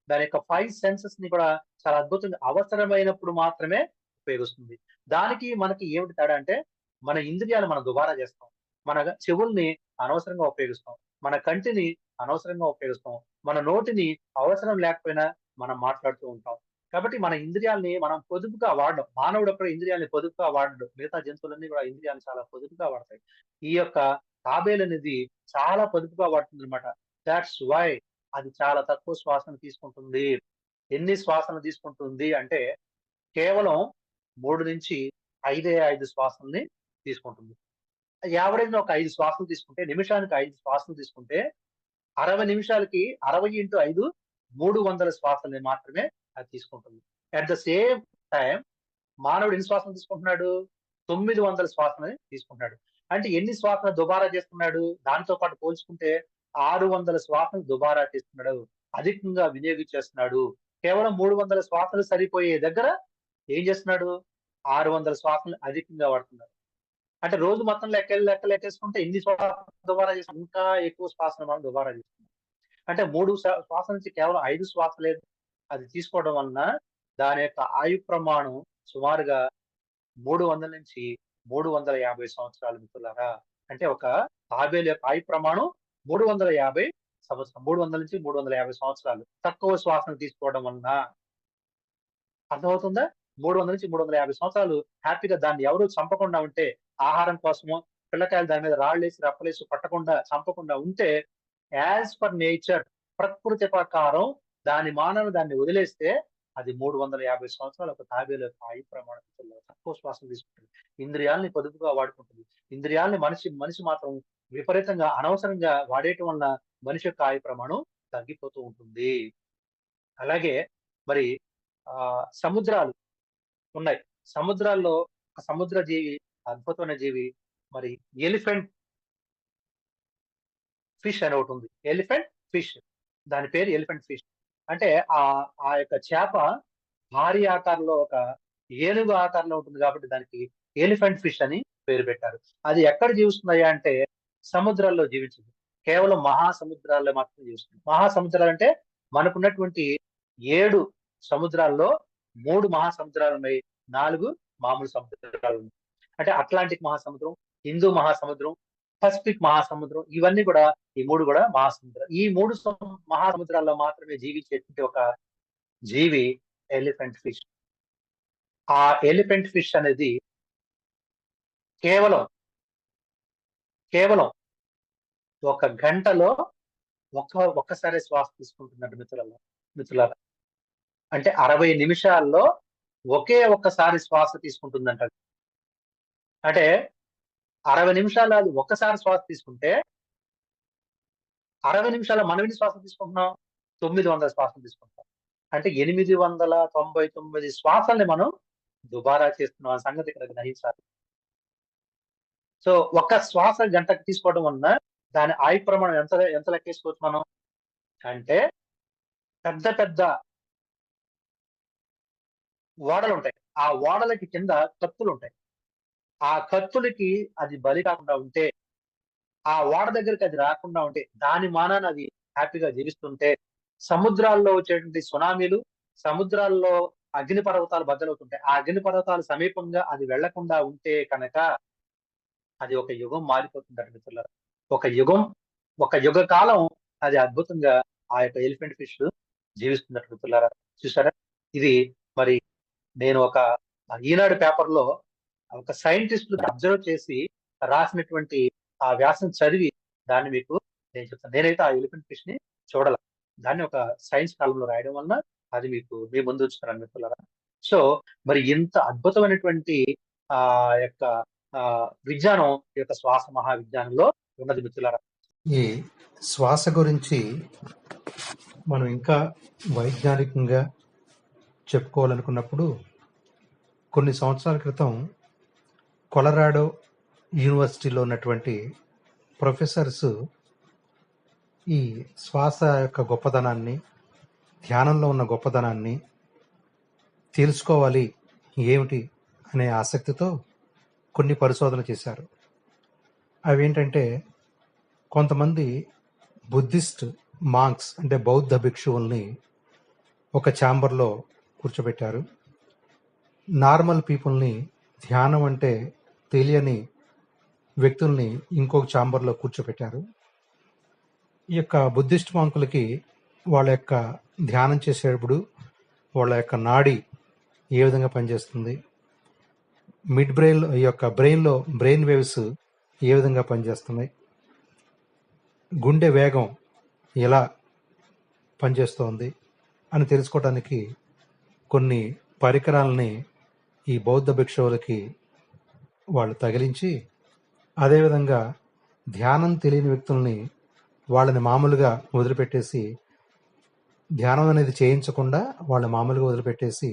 Speaker 2: దాని యొక్క 5 సెన్సెస్‌ని కూడా చాలా అద్భుతంగా అవసరమైనప్పుడు మాత్రమే ఉపయోగిస్తుంది. దానికి మనకి ఏమిటి తేడా అంటే, మన ఇంద్రియాలు మనం దుబారా చేస్తాం. మన చెవుల్ని అనవసరంగా ఉపయోగిస్తాం. మన కంటిని అనవసరంగా ఉపయోగిస్తాం. మన నోటిని అవసరం లేకపోయినా మనం మాట్లాడుతూ ఉంటాం. కాబట్టి మన ఇంద్రియాల్ని మనం పొదుపుగా వాడడం. మానవుడెప్పుడు ఇంద్రియాల్ని పొదుపుగా వాడడు. మిగతా జంతువులన్నీ కూడా ఇంద్రియాలను చాలా పొదుపుగా వాడతాయి. ఈ యొక్క తాబేలనేది చాలా పొదుపుగా వాడుతుందన్నమాట. థాట్స్ వై అది చాలా తక్కువ శ్వాసను తీసుకుంటుంది. ఎన్ని శ్వాసలు తీసుకుంటుంది అంటే, కేవలం 3-5 శ్వాసల్ని తీసుకుంటుంది. యావరేజ్‌గా ఒక 5 శ్వాసలు తీసుకుంటే, నిమిషానికి 5 శ్వాసలు తీసుకుంటే, 60 నిమిషాలకి 60/5 300 శ్వాసల్ని మాత్రమే అది తీసుకుంటుంది. అట్ ద సేమ్ టైమ్ మానవుడు ఎన్ని శ్వాసలు తీసుకుంటున్నాడు? 900 శ్వాసలని తీసుకుంటున్నాడు. అంటే ఎన్ని శ్వాసలు దుబారా చేస్తున్నాడు? దానితో పాటు పోల్చుకుంటే 600 శ్వాసలు దుబారా చేస్తున్నాడు. అధికంగా వినియోగించేస్తున్నాడు. కేవలం 300 శ్వాసలు సరిపోయే దగ్గర ఏం చేస్తున్నాడు? 600 శ్వాసలు అధికంగా వాడుతున్నాడు. అంటే రోజు మొత్తం లెక్కేసుకుంటే ఇన్ని శ్వాసలు దుబారా చేసి ఇంకా ఎక్కువ శ్వాసలు మనం దుబారా చేస్తున్నాం. అంటే 3 శ్వాసల నుంచి కేవలం 5 శ్వాసలే అది తీసుకోవడం వలన దాని యొక్క ఆయు ప్రమాణం సుమారుగా 300-350 సంవత్సరాలు మిత్రులారా. అంటే ఒక తాబేలు యొక్క ఆయు ప్రమాణం 350 సంవత్సరం. 300-350 సంవత్సరాలు. తక్కువ శ్వాసను తీసుకోవడం వలన. అర్థమవుతుందా? 300-350 సంవత్సరాలు హ్యాపీగా దాన్ని ఎవరు చంపకుండా ఉంటే, ఆహారం కోసమో, పిల్లకాయలు దాని మీద రాళ్ళేసి, రప్పలేసి కొట్టకుండా, చంపకుండా ఉంటే, యాస్ పర్ నేచర్ ప్రకృతి ప్రకారం దాన్ని వదిలేస్తే అది 350 సంవత్సరాలు ఒక తాబేలు యొక్క ఆయుు ప్రమాణం తక్కువ శ్వాసను తీసుకుంటుంది. ఇంద్రియాల్ని పొదుపుగా వాడుకుంటుంది. ఇంద్రియాల్ని మనిషి మాత్రం విపరీతంగా అనవసరంగా వాడేయటం వలన మనిషి యొక్క ఆయు ప్రమాణం తగ్గిపోతూ ఉంటుంది. అలాగే మరి సముద్రాలు ఉన్నాయి. సముద్రాల్లో ఒక సముద్ర జీవి, అద్భుతమైన జీవి మరి ఎలిఫెంట్ ఫిష్ అని ఒకటుంది. Elephant fish. దాని పేరు ఎలిఫెంట్ ఫిష్. అంటే ఆ యొక్క చేప భారీ ఆకారంలో ఒక ఏనుగు ఆకారంలో ఉంటుంది కాబట్టి దానికి ఎలిఫెంట్ ఫిష్ అని పేరు పెట్టారు. అది ఎక్కడ జీవిస్తుందయ్యా అంటే సముద్రాల్లో జీవించదు. కేవలం మహాసముద్రాల్లో మాత్రమే జీవిస్తుంది. మహాసముద్రాలంటే మనకున్నటువంటి 7 సముద్రాల్లో 3 మహాసముద్రాలున్నాయి. 4 మామూలు సముద్రాలున్నాయి. అంటే అట్లాంటిక్ మహాసముద్రం, హిందూ మహాసముద్రం, పసిఫిక్ మహాసముద్రం ఇవన్నీ కూడా ఈ 3 కూడా మహాసముద్రాలు. ఈ 3 మహాసముద్రాల్లో మాత్రమే జీవించేటువంటి ఒక జీవి ఎలిఫెంట్ ఫిష్. ఆ ఎలిఫెంట్ ఫిష్ అనేది కేవలం, కేవలం ఒక గంటలో ఒక్కసారి శ్వాస తీసుకుంటున్నట్టు మిత్రులారా. అంటే 60 నిమిషాల్లో ఒక్కసారి శ్వాస తీసుకుంటుందంట. అంటే 60 నిమిషాలు అది ఒక్కసారి శ్వాస తీసుకుంటే 60 నిమిషాల్లో మనం ఎన్ని శ్వాసలు తీసుకుంటున్నాం? 900 శ్వాసలు తీసుకుంటాం. అంటే 899 శ్వాసల్ని మనం దుబారా చేస్తున్నాం అనే సంగతి ఇక్కడ గ్రహించాలి. సో ఒక్క శ్వాస గంటకు తీసుకోవడం వలన దాని ఆయు ప్రమాణం ఎంత లెక్కేసుకోవచ్చు మనం? అంటే పెద్ద పెద్ద ఓడలుంటాయి. ఆ ఓడలకి కింద కత్తులుంటాయి. ఆ కత్తులకి అది బలి కాకుండా ఉంటే, ఆ ఓడ దగ్గరికి అది రాకుండా ఉంటే, దాని మానాన అది హ్యాపీగా జీవిస్తుంటే, సముద్రాల్లో వచ్చేటువంటి సునామీలు, సముద్రాల్లో అగ్నిపర్వతాలు బద్దలవుతుంటాయి. ఆ అగ్నిపర్వతాలు సమీపంగా అది వెళ్లకుండా ఉంటే కనుక అది ఒక యుగం మారిపోతుందట మిత్రులారా. ఒక యుగ కాలం అది అద్భుతంగా ఆ యొక్క ఎలిఫెంట్ ఫిష్ జీవిస్తున్నట్టు మిత్రులారా. చూసారా? ఇది మరి నేను ఒక ఈనాడు పేపర్‌లో ఒక సైంటిస్ట్‌లు అబ్జర్వ్ చేసి రాసినటువంటి ఆ వ్యాసం చదివి దాన్ని మీకు నేను చెప్తాను. నేనైతే ఆ ఎలిఫెంట్ ఫిష్‌ని చూడల. దాన్ని ఒక సైన్స్ కాలమ్‌లో రాయడం వలన అది మీకు మీ ముందు ఉంచుతున్నాను మిత్రులారా. సో, మరి ఇంత అద్భుతమైనటువంటి యొక్క విజ్ఞానం ఈ యొక్క శ్వాస మహావిజ్ఞానంలో ఉన్నది మిత్రులారా.
Speaker 3: ఈ శ్వాస గురించి మనం ఇంకా వైజ్ఞానికంగా చెప్పుకోవాలనుకున్నప్పుడు కొన్ని సంవత్సరాల క్రితం కొలరాడో యూనివర్సిటీలో ఉన్నటువంటి ప్రొఫెసర్స్ ఈ శ్వాస యొక్క గొప్పదనాన్ని, ధ్యానంలో ఉన్న గొప్పదనాన్ని తెలుసుకోవాలి ఏమిటి అనే ఆసక్తితో కొన్ని పరిశోధనలు చేశారు. అవేంటంటే, కొంతమంది బుద్ధిస్ట్ మాంక్స్ అంటే బౌద్ధ భిక్షువుల్ని ఒక ఛాంబర్లో కూర్చోబెట్టారు. నార్మల్ పీపుల్ని, ధ్యానం అంటే తెలియని వ్యక్తుల్ని ఇంకొక ఛాంబర్లో కూర్చోబెట్టారు. ఈ యొక్క బుద్ధిస్ట్ మాంకులకి వాళ్ళ యొక్క ధ్యానం చేసేటప్పుడు వాళ్ళ యొక్క నాడి ఏ విధంగా పనిచేస్తుంది, మిడ్ బ్రెయిన్ ఈ యొక్క బ్రెయిన్లో బ్రెయిన్ వేవ్స్ ఏ విధంగా పనిచేస్తున్నాయి, గుండె వేగం ఎలా పనిచేస్తోంది అని తెలుసుకోవడానికి కొన్ని పరికరాలని ఈ బౌద్ధ భిక్షువులకి వాళ్ళు తగిలించి, అదేవిధంగా ధ్యానం తెలియని వ్యక్తుల్ని వాళ్ళని మామూలుగా వదిలిపెట్టేసి, ధ్యానం అనేది చేయించకుండా వాళ్ళని మామూలుగా వదిలిపెట్టేసి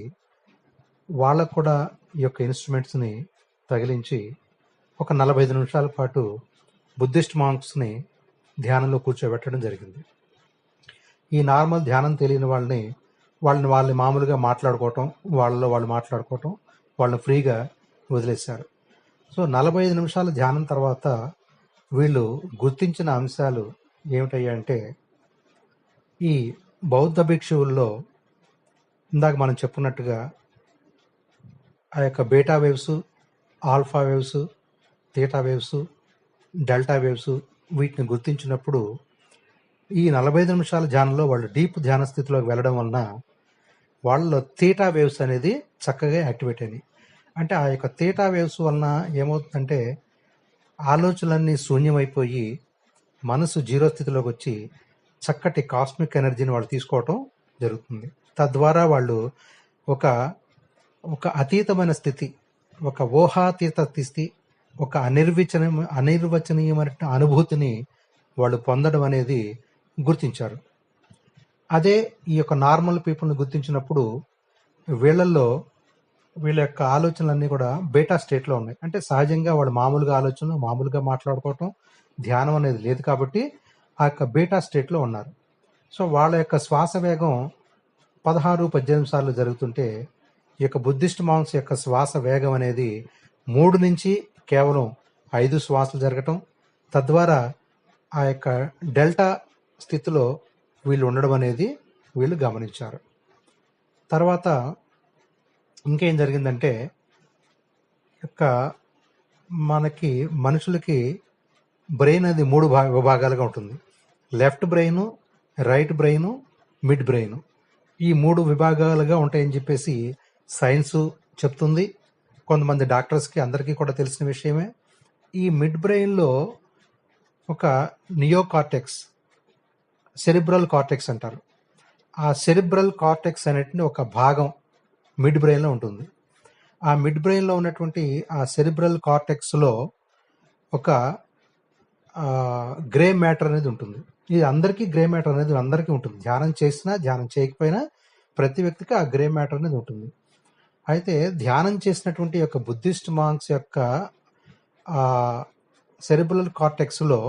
Speaker 3: వాళ్ళకు కూడా ఈ యొక్క ఇన్స్ట్రుమెంట్స్ని తగిలించి ఒక 45 నిమిషాల పాటు బుద్ధిస్ట్ మాంక్స్ని ధ్యానంలో కూర్చోబెట్టడం జరిగింది. ఈ నార్మల్ ధ్యానం తెలియని వాళ్ళని మామూలుగా మాట్లాడుకోవటం, వాళ్ళలో వాళ్ళు మాట్లాడుకోవటం, వాళ్ళని ఫ్రీగా వదిలేశారు. సో 45 నిమిషాల ధ్యానం తర్వాత వీళ్ళు గుర్తించిన అంశాలు ఏమిటయ్యాయంటే, ఈ బౌద్ధ భిక్షువుల్లో ఇందాక మనం చెప్పుకున్నట్టుగా ఆ యొక్క beta waves, alpha waves, theta waves, delta waves వీటిని గుర్తించినప్పుడు ఈ 45 నిమిషాల ధ్యానంలో వాళ్ళు డీప్ ధ్యాన స్థితిలోకి వెళ్ళడం వలన వాళ్ళలో థీటా వేవ్స్ అనేది చక్కగా యాక్టివేట్ అయినాయి. అంటే ఆ యొక్క థీటా వేవ్స్ వలన ఏమవుతుందంటే ఆలోచనలన్నీ శూన్యమైపోయి మనసు జీరో స్థితిలోకి వచ్చి చక్కటి కాస్మిక్ ఎనర్జీని వాళ్ళు తీసుకోవటం జరుగుతుంది. తద్వారా వాళ్ళు ఒక అతీతమైన స్థితి, ఒక ఊహాతీత స్థితి, ఒక అనిర్వచనీయమైన అనుభూతిని వాళ్ళు పొందడం అనేది గుర్తించారు. అదే ఈ యొక్క నార్మల్ పీపుల్ని గుర్తించినప్పుడు వీళ్ళ యొక్క ఆలోచనలన్నీ కూడా బీటా స్టేట్లో ఉన్నాయి. అంటే సహజంగా వాళ్ళు మామూలుగా ఆలోచనలు, మామూలుగా మాట్లాడుకోవటం, ధ్యానం అనేది లేదు కాబట్టి ఆ యొక్క బీటా స్టేట్లో ఉన్నారు. సో వాళ్ళ యొక్క శ్వాస వేగం 16-18 సార్లు జరుగుతుంటే ఈ యొక్క బుద్ధిస్ట్ మాంక్స్ యొక్క శ్వాస వేగం అనేది 3 నుంచి కేవలం 5 శ్వాసలు జరగటం, తద్వారా ఆ యొక్క డెల్టా స్థితిలో వీళ్ళు ఉండడం అనేది వీళ్ళు గమనించారు. తర్వాత ఇంకేం జరిగిందంటే, మనకి మనుషులకి బ్రెయిన్ అది 3 విభాగాలుగా ఉంటుంది. Left brain, right brain, mid brain. ఈ 3 విభాగాలుగా ఉంటాయని చెప్పేసి సైన్సు చెప్తుంది. కొంతమంది డాక్టర్స్కి అందరికీ కూడా తెలిసిన విషయమే. ఈ మిడ్ బ్రెయిన్లో ఒక నియోకార్టెక్స్, సెరిబ్రల్ కార్టెక్స్ అంటారు. ఆ సెరిబ్రల్ కార్టెక్స్ అనేటువంటి ఒక భాగం మిడ్ బ్రెయిన్లో ఉంటుంది. ఆ మిడ్ బ్రెయిన్లో ఉన్నటువంటి ఆ సెరిబ్రల్ కార్టెక్స్లో ఒక గ్రే మ్యాటర్ అనేది ఉంటుంది. ఇది అందరికీ గ్రే మ్యాటర్ అనేది అందరికీ ఉంటుంది. ధ్యానం చేసినా ధ్యానం చేయకపోయినా ప్రతి వ్యక్తికి ఆ గ్రే మ్యాటర్ అనేది ఉంటుంది. అయితే ధ్యానం చేసినటువంటి యొక్క బుద్ధిస్ట్ మాంక్స్ యొక్క సెరిబ్రల్ కార్టెక్స్లో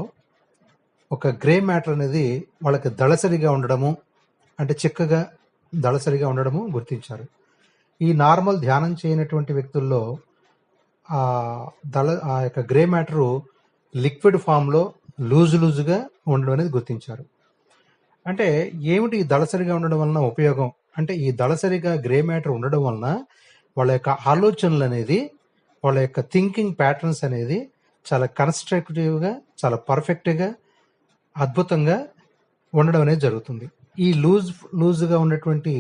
Speaker 3: ఒక గ్రే మ్యాటర్ అనేది వాళ్ళకి దళసరిగా ఉండడము, అంటే చిక్కగా దళసరిగా ఉండడము గుర్తించారు. ఈ నార్మల్ ధ్యానం చేయనటువంటి వ్యక్తుల్లో ఆ యొక్క గ్రే మ్యాటరు లిక్విడ్ ఫామ్లో లూజుగా ఉండడం అనేది గుర్తించారు. అంటే ఏమిటి ఈ దళసరిగా ఉండడం వలన ఉపయోగం అంటే, ఈ దళసరిగా గ్రే మ్యాటర్ ఉండడం వలన వాళ్ళ యొక్క ఆలోచనలు అనేది, వాళ్ళ యొక్క థింకింగ్ ప్యాటర్న్స్ అనేది చాలా కన్స్ట్రక్టివ్గా, చాలా పర్ఫెక్ట్గా, అద్భుతంగా ఉండడం అనేది జరుగుతుంది. ఈ లూజ్గా ఉన్నటువంటి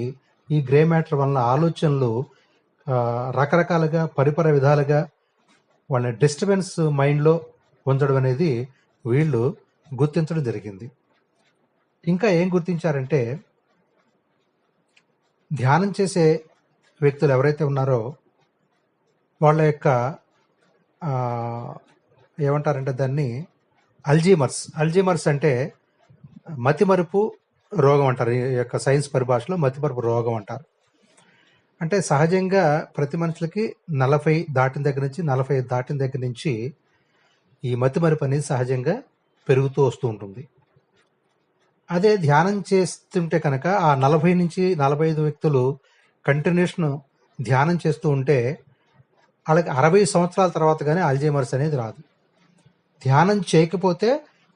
Speaker 3: ఈ గ్రే మ్యాటర్ వలన ఆలోచనలు రకరకాలుగా పరిపర విధాలుగా వాళ్ళ డిస్టర్బెన్స్ మైండ్లో ఉంచడం అనేది వీళ్ళు గుర్తించడం జరిగింది. ఇంకా ఏం గుర్తించారంటే, ధ్యానం చేసే వ్యక్తులు ఎవరైతే ఉన్నారో వాళ్ళ యొక్క ఏమంటారంటే దాన్ని అల్జీమర్స్ అంటే మతిమరుపు రోగం అంటారు. ఈ యొక్క సైన్స్ పరిభాషలో మతిమరుపు రోగం అంటారు. అంటే సహజంగా ప్రతి మనుషులకి 40 దాటిన దగ్గర నుంచి 45 దాటిన దగ్గర నుంచి ఈ మతిమరుపు అనేది సహజంగా పెరుగుతూ వస్తూ ఉంటుంది. అదే ధ్యానం చేస్తుంటే కనుక ఆ 40 నుంచి 45 వ్యక్తులు కంటిన్యూషన్ ధ్యానం చేస్తూ ఉంటే వాళ్ళకి 60 సంవత్సరాల తర్వాత కానీ అల్జీమర్స్ అనేది రాదు. ధ్యానం చేయకపోతే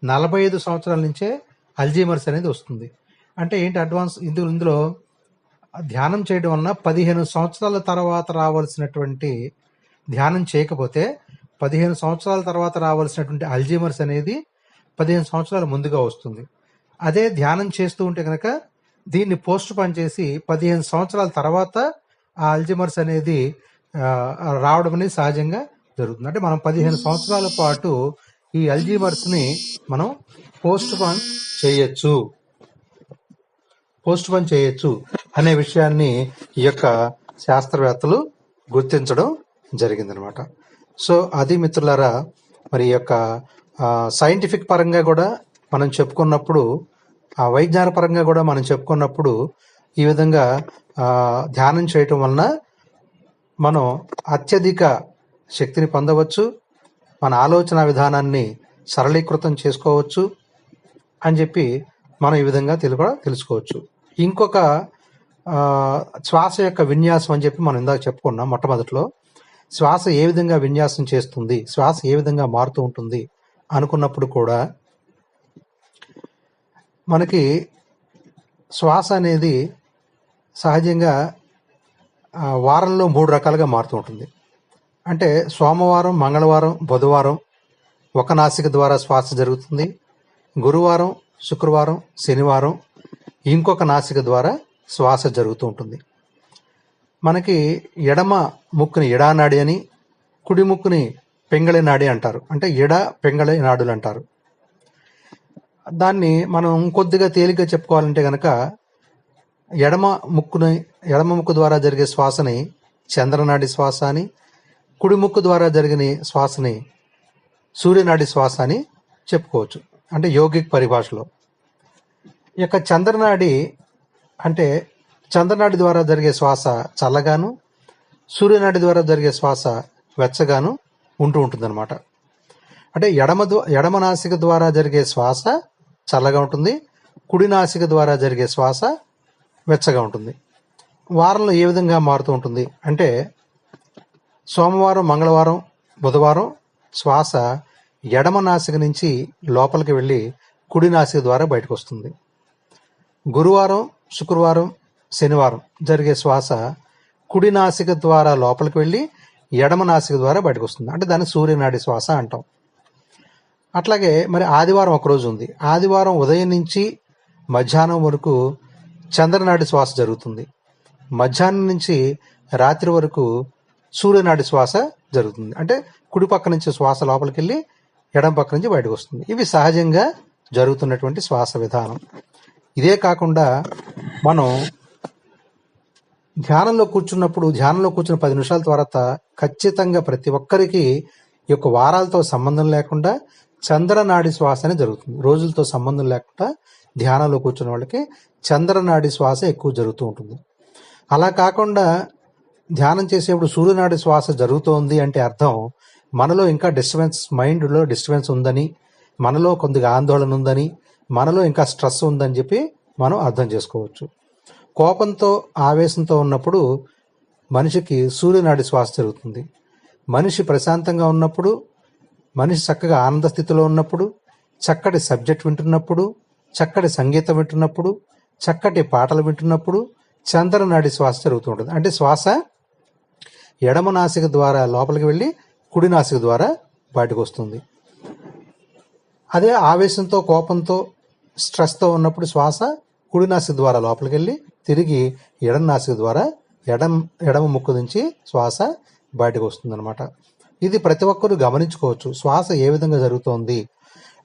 Speaker 3: 45 సంవత్సరాల నుంచే అల్జీమర్స్ అనేది వస్తుంది. అంటే ఏంటి అడ్వాన్స్ ఇందులో ధ్యానం చేయడం వలన 15 సంవత్సరాల తర్వాత రావాల్సినటువంటి, ధ్యానం చేయకపోతే 15 సంవత్సరాల తర్వాత రావాల్సినటువంటి అల్జీమర్స్ అనేది 15 సంవత్సరాల ముందుగా వస్తుంది. అదే ధ్యానం చేస్తూ ఉంటే కనుక దీన్ని పోస్ట్ పోన్ చేసి 15 సంవత్సరాల తర్వాత ఆ అల్జీమర్స్ అనేది రావడం అనేది సహజంగా జరుగుతుంది. అంటే మనం 15 సంవత్సరాల పాటు ఈ అల్జీమర్స్ని మనం పోస్ట్ పోన్ చేయొచ్చు అనే విషయాన్ని ఈ యొక్క శాస్త్రవేత్తలు గుర్తించడం జరిగిందనమాట. సో అది మిత్రులారా, మరి ఈ యొక్క సైంటిఫిక్ పరంగా కూడా మనం చెప్పుకున్నప్పుడు, వైజ్ఞాన పరంగా కూడా మనం చెప్పుకున్నప్పుడు ఈ విధంగా ధ్యానం చేయటం వలన మనం అత్యధిక శక్తిని పొందవచ్చు, మన ఆలోచన విధానాన్ని సరళీకృతం చేసుకోవచ్చు అని చెప్పి మనం ఈ విధంగా తెలుసుకోవచ్చు. ఇంకొక శ్వాస యొక్క విన్యాసం అని చెప్పి మనం ఇందాక చెప్పుకున్నాం. మొట్టమొదటిలో శ్వాస ఏ విధంగా విన్యాసం చేస్తుంది, శ్వాస ఏ విధంగా మారుతూ ఉంటుంది అనుకున్నప్పుడు కూడా మనకి శ్వాస అనేది సహజంగా వారంలో 3 రకాలుగా మారుతూ ఉంటుంది. అంటే సోమవారం, మంగళవారం, బుధవారం ఒక నాసిక ద్వారా శ్వాస జరుగుతుంది. గురువారం, శుక్రవారం, శనివారం ఇంకొక నాసిక ద్వారా శ్వాస జరుగుతూ ఉంటుంది. మనకి ఎడమ ముక్కుని ఎడానాడి అని, కుడి ముక్కుని పెంగళి నాడి అంటారు. అంటే పెంగళి నాడులు అంటారు. దాన్ని మనం కొద్దిగా తేలిగ్గా చెప్పుకోవాలంటే కనుక ఎడమ ముక్కు ద్వారా జరిగే శ్వాసని చంద్రనాడి శ్వాస అని, కుడి ముక్కు ద్వారా జరిగిన శ్వాసని సూర్యనాడి శ్వాస అని చెప్పుకోవచ్చు. అంటే యోగిక్ పరిభాషలో ఈ యొక్క చంద్రనాడి అంటే చంద్రనాడి ద్వారా జరిగే శ్వాస చల్లగాను, సూర్యనాడి ద్వారా జరిగే శ్వాస వెచ్చగాను ఉంటుందన్నమాట. అంటే ఎడమ నాసిక ద్వారా జరిగే శ్వాస చల్లగా ఉంటుంది, కుడి నాసిక ద్వారా జరిగే శ్వాస వెచ్చగా ఉంటుంది. వారంలో ఏ విధంగా మారుతూ ఉంటుంది అంటే, సోమవారం, మంగళవారం, బుధవారం శ్వాస ఎడమ నాసిక నుంచి లోపలికి వెళ్ళి కుడి నాసిక ద్వారా బయటకు వస్తుంది. గురువారం, శుక్రవారం, శనివారం జరిగే శ్వాస కుడి నాసిక ద్వారా లోపలికి వెళ్ళి ఎడమ నాసిక ద్వారా బయటకు వస్తుంది. అంటే దాన్ని సూర్యనాడి శ్వాస అంటాం. అట్లాగే మరి ఆదివారం ఒకరోజు ఉంది. ఆదివారం ఉదయం నుంచి మధ్యాహ్నం వరకు చంద్రనాడి శ్వాస జరుగుతుంది. మధ్యాహ్నం నుంచి రాత్రి వరకు సూర్యనాడి శ్వాస జరుగుతుంది. అంటే కుడి పక్క నుంచి శ్వాస లోపలికి వెళ్ళి ఎడమ పక్క నుంచి బయటకు వస్తుంది. ఇవి సహజంగా జరుగుతున్నటువంటి శ్వాస విధానం. ఇదే కాకుండా మనం ధ్యానంలో కూర్చున్న 10 నిమిషాల తర్వాత ఖచ్చితంగా ప్రతి ఒక్కరికి ఈ యొక్క వారాలతో సంబంధం లేకుండా చంద్రనాడి శ్వాస అనేది జరుగుతుంది. రోజులతో సంబంధం లేకుండా ధ్యానంలో కూర్చున్న వాళ్ళకి చంద్రనాడి శ్వాస ఎక్కువ జరుగుతూ ఉంటుంది. అలా కాకుండా ధ్యానం చేసేప్పుడు సూర్యనాడి శ్వాస జరుగుతోంది అంటే అర్థం మనలో ఇంకా మైండ్లో డిస్టర్బెన్స్ ఉందని, మనలో కొద్దిగా ఆందోళన ఉందని, మనలో ఇంకా స్ట్రెస్ ఉందని చెప్పి మనం అర్థం చేసుకోవచ్చు. కోపంతో ఆవేశంతో ఉన్నప్పుడు మనిషికి సూర్యనాడి శ్వాస జరుగుతుంది. మనిషి ప్రశాంతంగా ఉన్నప్పుడు, మనిషి చక్కగా ఆనంద స్థితిలో ఉన్నప్పుడు, చక్కటి సబ్జెక్ట్ వింటున్నప్పుడు, చక్కటి సంగీతం వింటున్నప్పుడు, చక్కటి పాటలు వింటున్నప్పుడు చంద్రనాడి శ్వాస జరుగుతూ ఉంటుంది. అంటే శ్వాస ఎడమ నాసిక ద్వారా లోపలికి వెళ్ళి కుడి నాసిక ద్వారా బయటకు వస్తుంది. అదే ఆవేశంతో, కోపంతో, స్ట్రెస్తో ఉన్నప్పుడు శ్వాస కుడి నాసిక ద్వారా లోపలికి వెళ్ళి తిరిగి ఎడమ నాసిక ద్వారా ఎడమ ముక్కు నుంచి శ్వాస బయటకు వస్తుందన్నమాట. ఇది ప్రతి ఒక్కరూ గమనించుకోవచ్చు. శ్వాస ఏ విధంగా జరుగుతోంది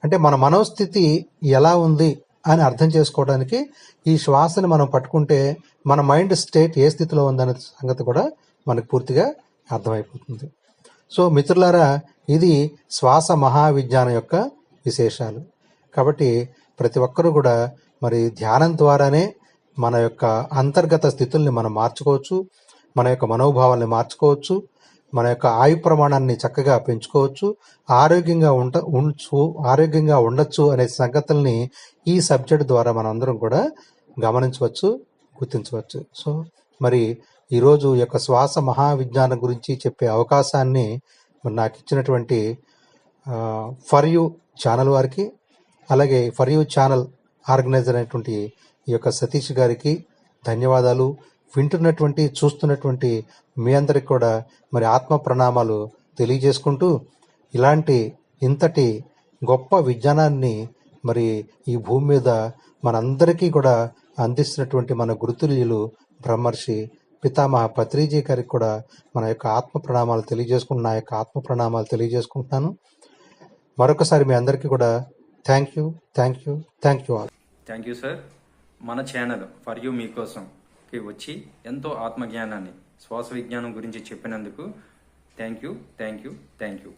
Speaker 3: అంటే మన మనోస్థితి ఎలా ఉంది అని అర్థం చేసుకోవడానికి ఈ శ్వాసని మనం పట్టుకుంటే మన మైండ్ స్టేట్ ఏ స్థితిలో ఉందనే సంగతి కూడా మనకు పూర్తిగా అర్థమైపోతుంది. సో మిత్రులారా, ఇది శ్వాస మహావిజ్ఞానం యొక్క విశేషాలు. కాబట్టి ప్రతి ఒక్కరూ కూడా మరి ధ్యానం ద్వారానే మన యొక్క అంతర్గత స్థితుల్ని మనం మార్చుకోవచ్చు, మన యొక్క మనోభావాల్ని మార్చుకోవచ్చు, మన యొక్క ఆయు ప్రమాణాన్ని చక్కగా పెంచుకోవచ్చు, ఆరోగ్యంగా ఉండొచ్చు అనే సంగతుల్ని ఈ సబ్జెక్ట్ ద్వారా మనం అందరం కూడా గమనించవచ్చు, గుర్తించవచ్చు. సో మరి ఈరోజు ఈ యొక్క శ్వాస మహావిజ్ఞానం గురించి చెప్పే అవకాశాన్ని మరి నాకు ఇచ్చినటువంటి ఫర్ యూ ఛానల్ వారికి, అలాగే ఫర్ యూ ఛానల్ ఆర్గనైజర్ అయినటువంటి ఈ యొక్క సతీష్ గారికి ధన్యవాదాలు. వింటున్నటువంటి, చూస్తున్నటువంటి మీ అందరికి కూడా మరి ఆత్మ ప్రణామాలు తెలియజేసుకుంటూ, ఇంతటి గొప్ప విజ్ఞానాన్ని మరి ఈ భూమి మీద మనందరికీ కూడా అందిస్తున్నటువంటి మన గురుతుల్యులు బ్రహ్మర్షి పితామహ పత్రిజీ గారికి కూడా మన యొక్క ఆత్మ ప్రణామాలు నా యొక్క ఆత్మ ప్రణామాలు తెలియజేసుకుంటున్నాను. మరొకసారి మీ అందరికీ కూడా thank you all.
Speaker 1: Thank you sir. మన ఛానల్ ఫర్ యూ మీకోసంకి వచ్చి ఎంతో ఆత్మజ్ఞానాన్ని, శ్వాస విజ్ఞానం గురించి చెప్పినందుకు థ్యాంక్ యూ.